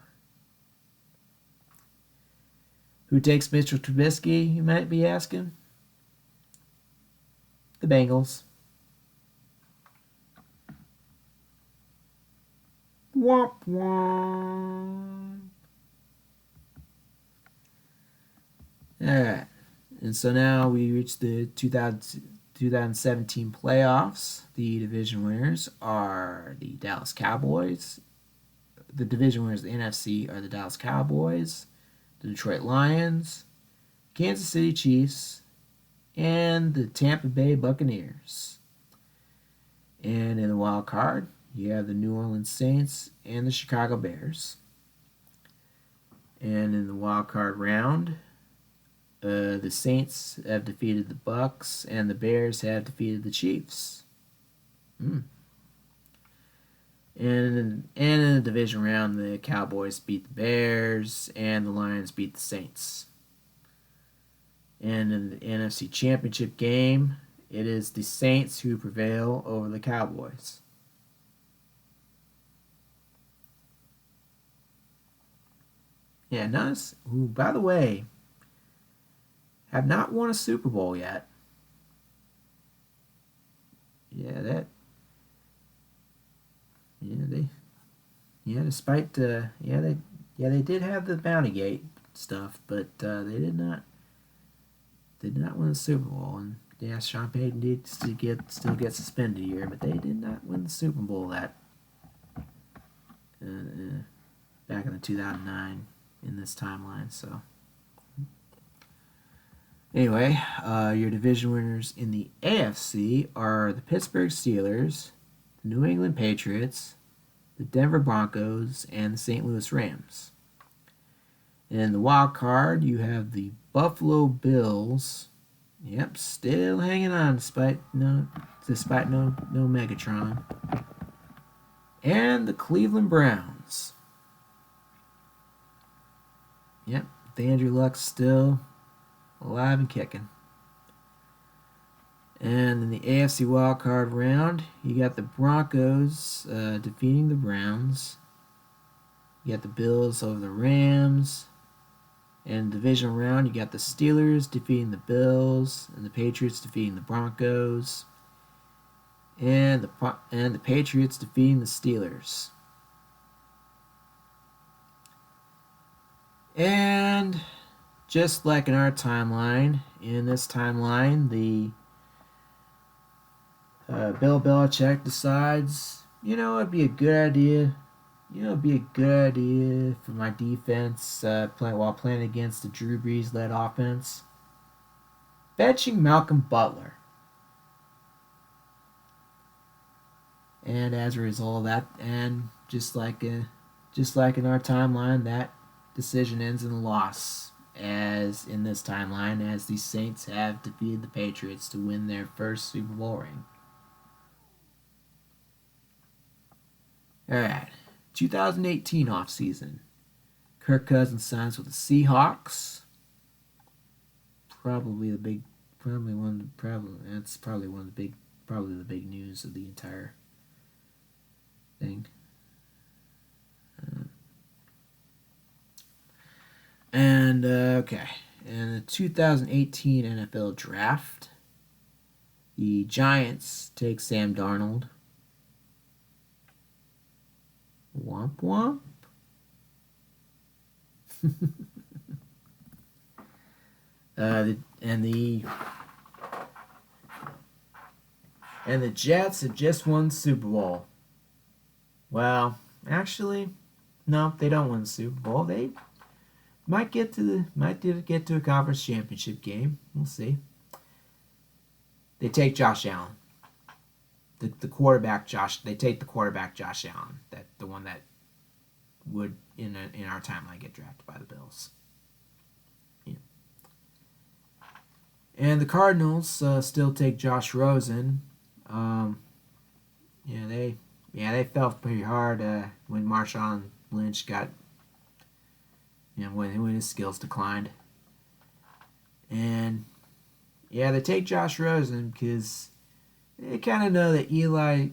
Who takes Mitchell Trubisky, you might be asking? The Bengals. Womp womp. Alright. And so now we reach the 2017 playoffs. The division winners are the Dallas Cowboys. The division winners of the NFC are the Dallas Cowboys, the Detroit Lions, Kansas City Chiefs, and the Tampa Bay Buccaneers. And in the wild card, you have the New Orleans Saints and the Chicago Bears. And in the wild card round, the Saints have defeated the Bucks, and the Bears have defeated the Chiefs. And in the division round, the Cowboys beat the Bears, and the Lions beat the Saints. And in the NFC Championship game, it is the Saints who prevail over the Cowboys. Yeah, nice. Who, by the way, have not won a Super Bowl yet. They did have the Bounty Gate stuff, but they did not win the Super Bowl. And yeah, Sean Payton did still get suspended a year, but they did not win the Super Bowl back in the 2009 in this timeline. So anyway, your division winners in the AFC are the Pittsburgh Steelers, the New England Patriots, the Denver Broncos, and the St. Louis Rams. And in the wild card, you have the Buffalo Bills. Yep, still hanging on despite no Megatron. And the Cleveland Browns. Yep, the Andrew Luck's still alive and kicking. And in the AFC wildcard round, you got the Broncos defeating the Browns. You got the Bills over the Rams. And divisional round, you got the Steelers defeating the Bills, and the Patriots defeating the Broncos, and the Patriots defeating the Steelers. And just like in our timeline, in this timeline, the Bill Belichick decides, it'd be a good idea. It'd be a good idea for my defense while playing against the Drew Brees-led offense. Benching Malcolm Butler. And as a result of that, and just like in our timeline, that decision ends in a loss. As in this timeline, as the Saints have defeated the Patriots to win their first Super Bowl ring. Alright. 2018 offseason. Kirk Cousins signs with the Seahawks. Probably the big news of the entire thing. Okay. In the 2018 NFL Draft, the Giants take Sam Darnold. Womp womp. The Jets have just won the Super Bowl. Well, actually, no, they don't win the Super Bowl. They might get to a conference championship game. We'll see. They take Josh Allen. The quarterback Josh. They take the quarterback Josh Allen. The one that would in our timeline get drafted by the Bills. Yeah. And the Cardinals still take Josh Rosen. They felt pretty hard when Marshawn Lynch got when his skills declined. And they take Josh Rosen because they kind of know that Eli,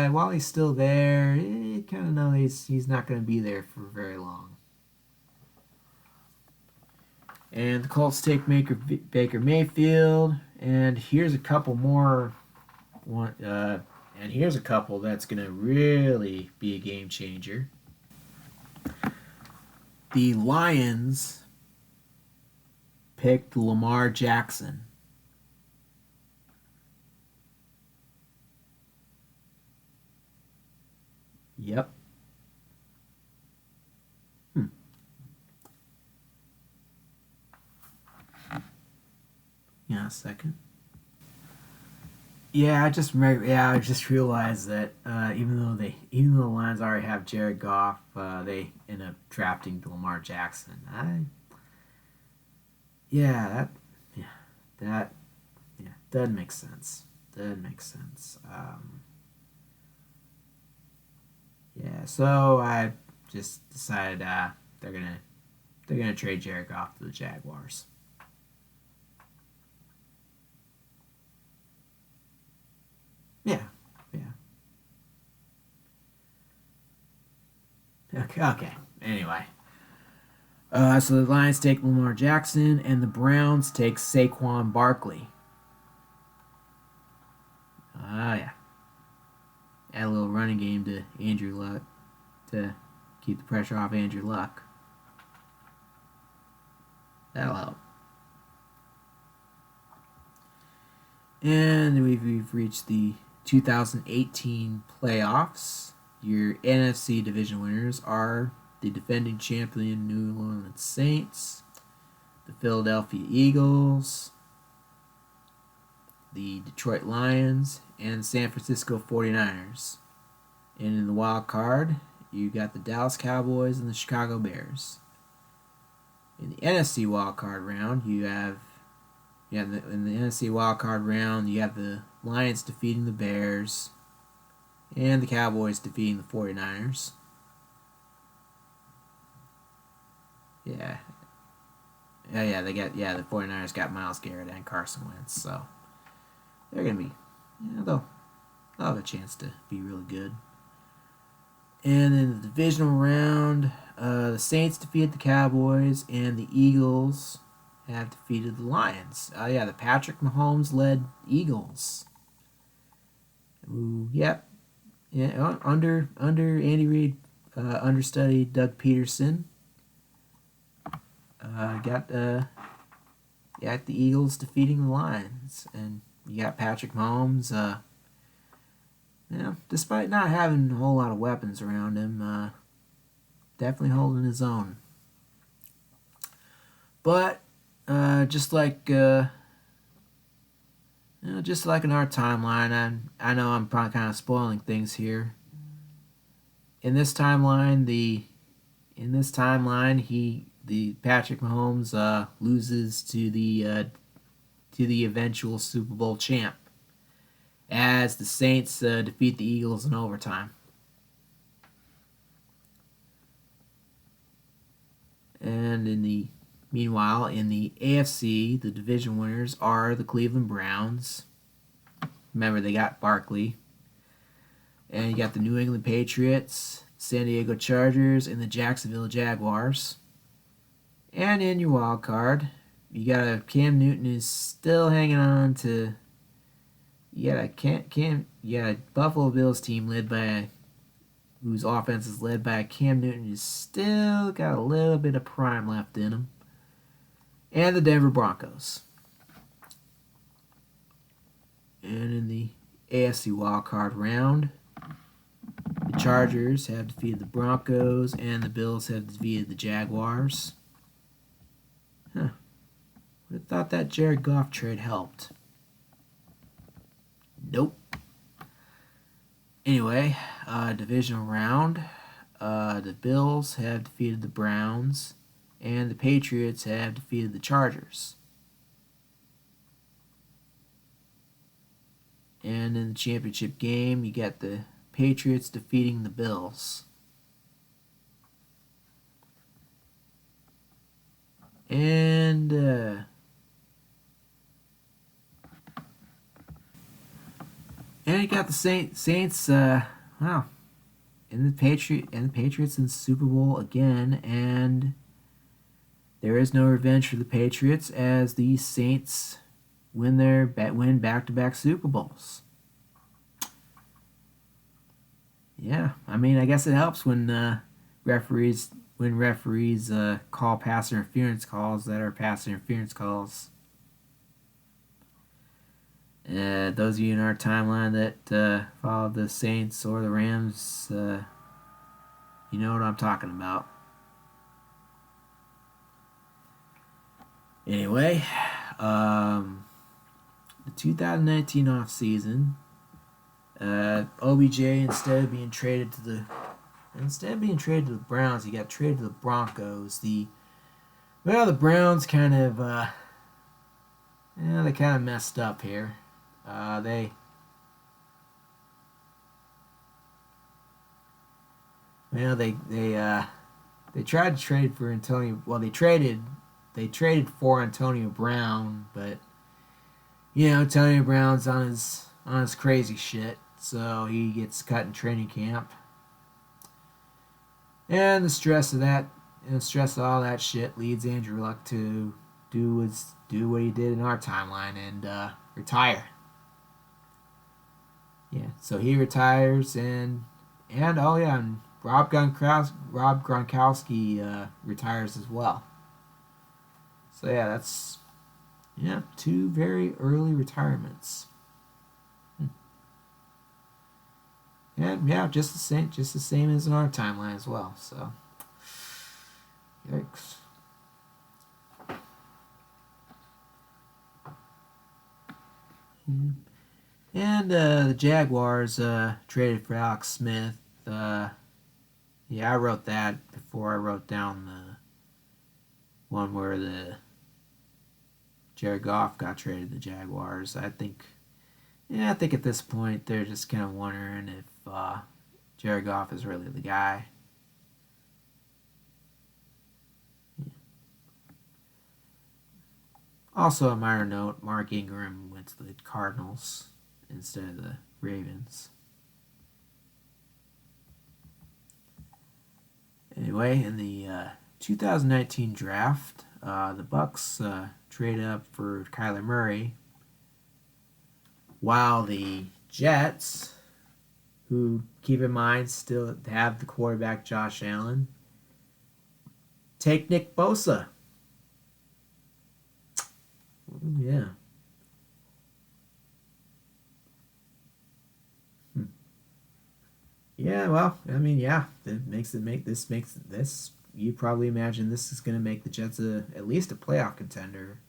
while he's still there, they kind of know he's not going to be there for very long. And the Colts take Baker Mayfield, and here's a couple more. And here's a couple that's going to really be a game changer. The Lions picked Lamar Jackson. Yep. Yeah, a second. I just realized that even though the Lions already have Jared Goff, they end up drafting Lamar Jackson. That doesn't make sense. So I just decided they're gonna trade Jared Goff to the Jaguars. Yeah. Okay. Anyway. So the Lions take Lamar Jackson, and the Browns take Saquon Barkley. Yeah. Add a little running game to Andrew Luck to keep the pressure off Andrew Luck. That'll help. And we've reached the 2018 playoffs. Your NFC division winners are the defending champion New Orleans Saints, the Philadelphia Eagles, the Detroit Lions, and San Francisco 49ers. And in the wild card, you got the Dallas Cowboys and the Chicago Bears. In the NFC wild card round, in the NFC wild card round, you have the Lions defeating the Bears and the Cowboys defeating the 49ers. they got the 49ers got Myles Garrett and Carson Wentz, so they're gonna be, they'll have a chance to be really good. And in the divisional round, the Saints defeated the Cowboys, and the Eagles have defeated the Lions. The Patrick Mahomes led Eagles. Ooh, yep. Yeah, under Andy Reid, understudy Doug Peterson. Got the Eagles defeating the Lions, and you got Patrick Mahomes. Despite not having a whole lot of weapons around him, definitely holding his own. But just like in our timeline, I know I'm probably kind of spoiling things here. In this timeline, the Patrick Mahomes loses to the eventual Super Bowl champ, as the Saints defeat the Eagles in overtime. And meanwhile, in the AFC, the division winners are the Cleveland Browns. Remember, they got Barkley. And you got the New England Patriots, San Diego Chargers, and the Jacksonville Jaguars. And in your wild card, you got Cam Newton is still hanging on to. You got a Buffalo Bills team whose offense is led by Cam Newton, who's still got a little bit of prime left in him, and the Denver Broncos. And in the AFC wildcard round, the Chargers have defeated the Broncos, and the Bills have defeated the Jaguars. Would have thought that Jared Goff trade helped. Nope. Anyway, divisional round. The Bills have defeated the Browns, and the Patriots have defeated the Chargers. And in the championship game, you got the Patriots defeating the Bills. And you got the Saints. In the Patriots in the Super Bowl again, and there is no revenge for the Patriots as the Saints win back-to-back Super Bowls. Yeah, I mean, I guess it helps when referees call pass interference calls that are pass interference calls. Those of you in our timeline that follow the Saints or the Rams, you know what I'm talking about. Anyway, the 2019 offseason, OBJ instead of being traded to the Browns, he got traded to the Broncos. The Browns kind of they kind of messed up here. They tried to trade for Antonio. Well, they traded for Antonio Brown, but Antonio Brown's on his crazy shit, so he gets cut in training camp. And the stress of all that shit leads Andrew Luck to do what he did in our timeline and retire. Yeah, so he retires, and Rob Gronkowski retires as well. So yeah, that's two very early retirements. And yeah, just the same as in our timeline as well. So yikes. And the Jaguars traded for Alex Smith. I wrote that before I wrote down the one where the Jared Goff got traded to the Jaguars. I think at this point they're just kind of wondering if Jared Goff is really the guy. Also, a minor note: Mark Ingram went to the Cardinals instead of the Ravens. Anyway, in the 2019 draft, the Bucks traded up for Kyler Murray, while the Jets, who, keep in mind, still have the quarterback Josh Allen, take Nick Bosa. Yeah. Yeah, well, I mean, yeah, this. You probably imagine this is going to make the Jets at least a playoff contender.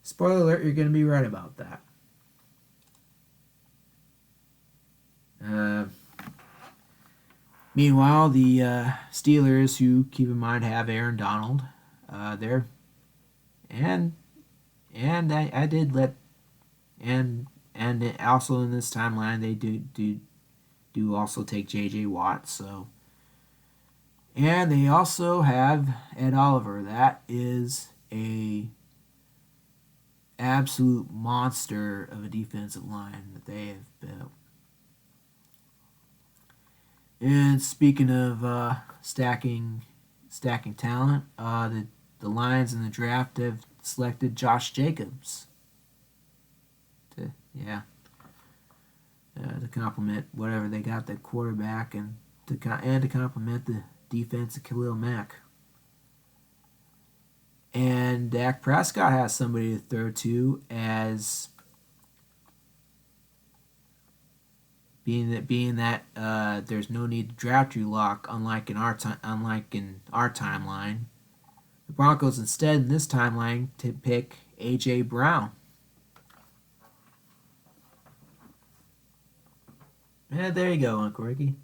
Spoiler alert, you're going to be right about that. Meanwhile, the Steelers, who, keep in mind, have Aaron Donald, they're and I did let and also in this timeline they do also take J.J. Watt. So, and they also have Ed Oliver. That is a absolute monster of a defensive line that they have built. And speaking of stacking talent, the Lions in the draft have selected Josh Jacobs to complement whatever they got the quarterback and to complement the defense of Khalil Mack. And Dak Prescott has somebody to throw to as being that there's no need to draft Drew Lock, unlike in our timeline. The Broncos instead in this timeline to pick A.J. Brown. Yeah, there you go, Uncle Ricky.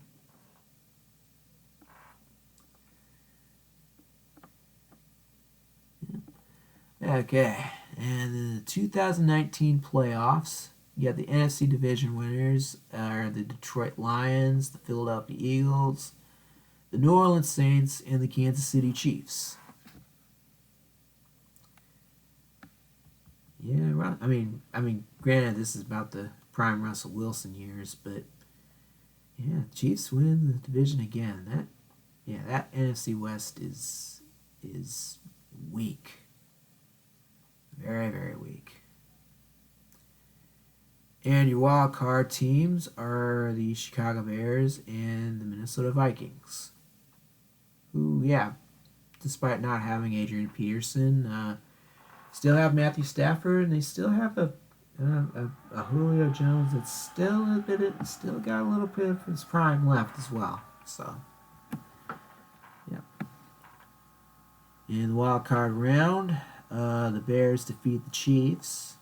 Okay, and in the 2019 playoffs, you got the NFC division winners are the Detroit Lions, the Philadelphia Eagles, the New Orleans Saints, and the Kansas City Chiefs. Yeah, I mean, granted, this is about the prime Russell Wilson years, but yeah, Chiefs win the division again. That NFC West is weak, very very weak. And your wild card teams are the Chicago Bears and the Minnesota Vikings, who, yeah, despite not having Adrian Peterson, still have Matthew Stafford, and they still have a Julio Jones that's still got a little bit of his prime left as well. So, yeah. In the wild card round, the Bears defeat the Chiefs,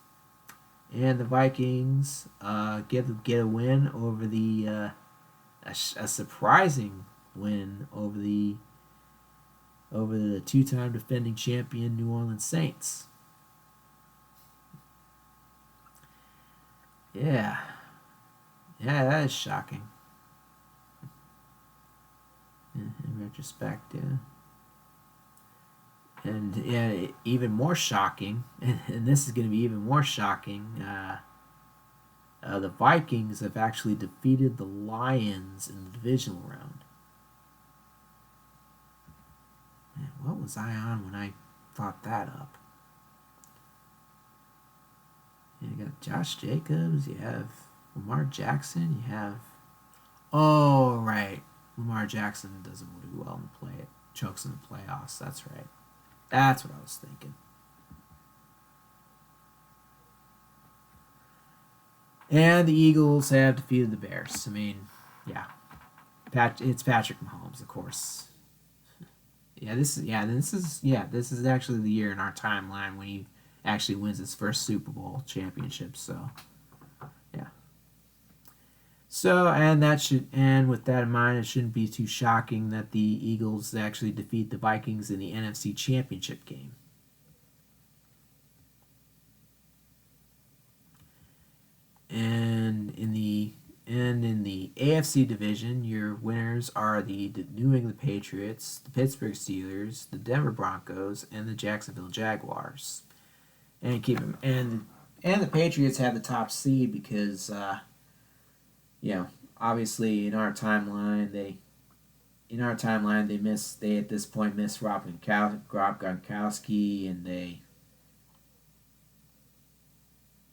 and the Vikings get a win over a surprising win over the two-time defending champion New Orleans Saints. Yeah, that is shocking. In retrospect, yeah. And yeah, even more shocking, and this is going to be even more shocking. The Vikings have actually defeated the Lions in the divisional round. Man, what was I on when I thought that up? You got Josh Jacobs, you have Lamar Jackson, you have... Oh, right. Lamar Jackson doesn't do well in the play. Chokes in the playoffs, that's right. That's what I was thinking. And the Eagles have defeated the Bears. I mean, yeah. It's Patrick Mahomes, of course. This is actually the year in our timeline when he actually wins his first Super Bowl championship. So, yeah. So, and with that in mind, it shouldn't be too shocking that the Eagles actually defeat the Vikings in the NFC Championship game. And in the AFC division, your winners are the New England Patriots, the Pittsburgh Steelers, the Denver Broncos, and the Jacksonville Jaguars. and keep him. And the Patriots have the top seed because, obviously in our timeline they at this point miss Rob Gronkowski, and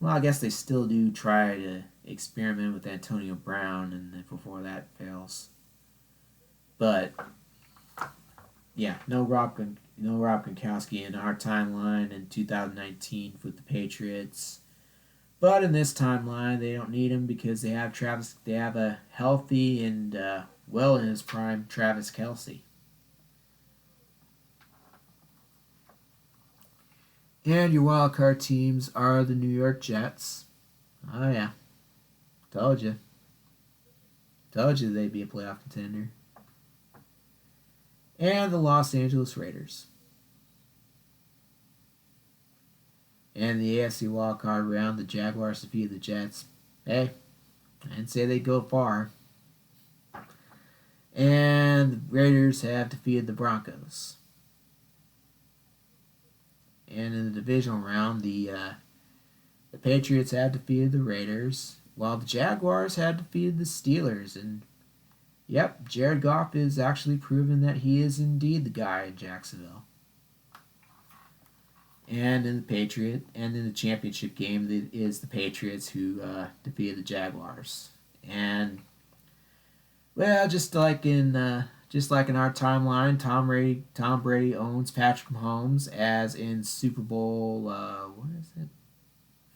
I guess they still do try to experiment with Antonio Brown, and before that fails. But yeah, no Rob Gronkowski in our timeline in 2019 with the Patriots. But in this timeline, they don't need him because they have Travis. They have a healthy and well in his prime Travis Kelce. And your wild card teams are the New York Jets. Oh yeah, told you they'd be a playoff contender. And the Los Angeles Raiders. And the AFC wildcard round, the Jaguars defeated the Jets. Hey, I didn't say they'd go far. And the Raiders have defeated the Broncos. And in the divisional round, the Patriots have defeated the Raiders, while the Jaguars have defeated the Steelers. And yep, Jared Goff is actually proven that he is indeed the guy in Jacksonville. And in the championship game, it is the Patriots who defeated the Jaguars. And well, just like in our timeline, Tom Brady owns Patrick Mahomes, as in Super Bowl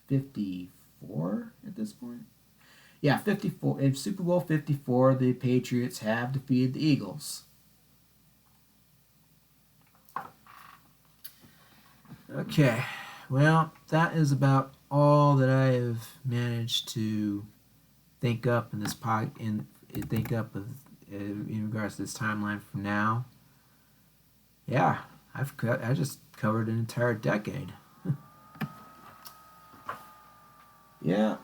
54 at this point. Yeah, 54. In Super Bowl 54, the Patriots have defeated the Eagles. Okay, well, that is about all that I have managed to think up in this in regards to this timeline from now. Yeah, I just covered an entire decade. Yeah.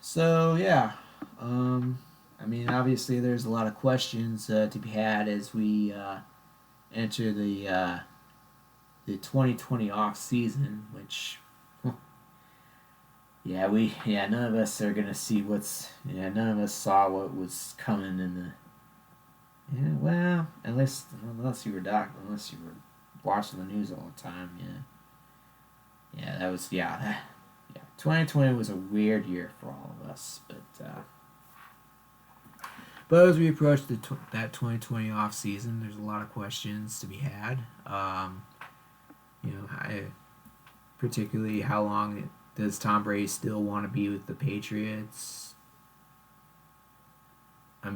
So yeah, obviously there's a lot of questions to be had as we enter the 2020 off season, which none of us are gonna see none of us saw what was coming in the unless you were watching the news all the time. 2020 was a weird year for all of us, but as we approach that 2020 off season, there's a lot of questions to be had. Particularly how long does Tom Brady still want to be with the Patriots?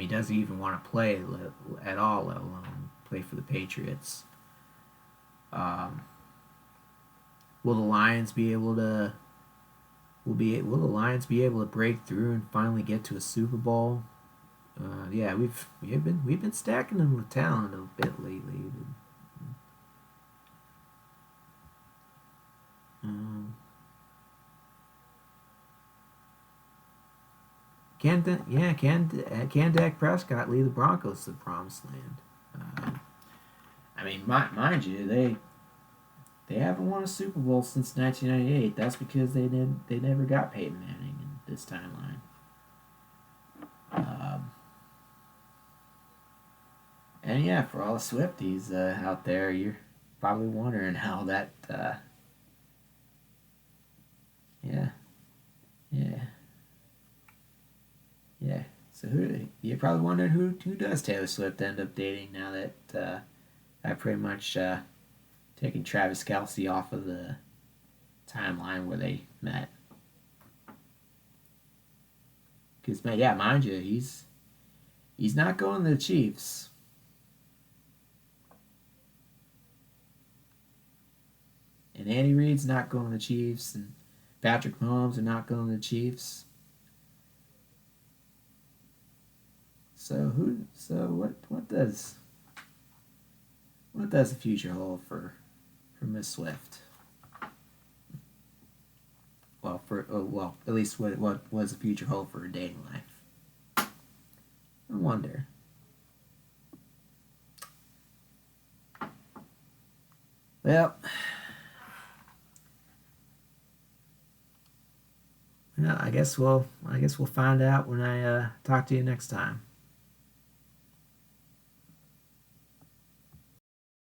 Does he even want to play at all, let alone play for the Patriots? Will the Lions be able to? Will the Lions be able to break through and finally get to a Super Bowl? We've been stacking them with talent a bit lately. Can Dak Prescott lead the Broncos to the promised land? Mind you, they haven't won a Super Bowl since 1998. That's because they never got Peyton Manning in this timeline. And for all the Swifties out there, you're probably wondering how that. So you're probably wondering who does Taylor Swift end up dating now that I pretty much taken Travis Kelce off of the timeline where they met. Because mind you, he's not going to the Chiefs. And Andy Reid's not going to the Chiefs, and Patrick Mahomes are not going to the Chiefs. So what does the future hold for Miss Swift? Well, at least what was the future hold for her dating life? I wonder. Well, I guess we'll find out when I talk to you next time.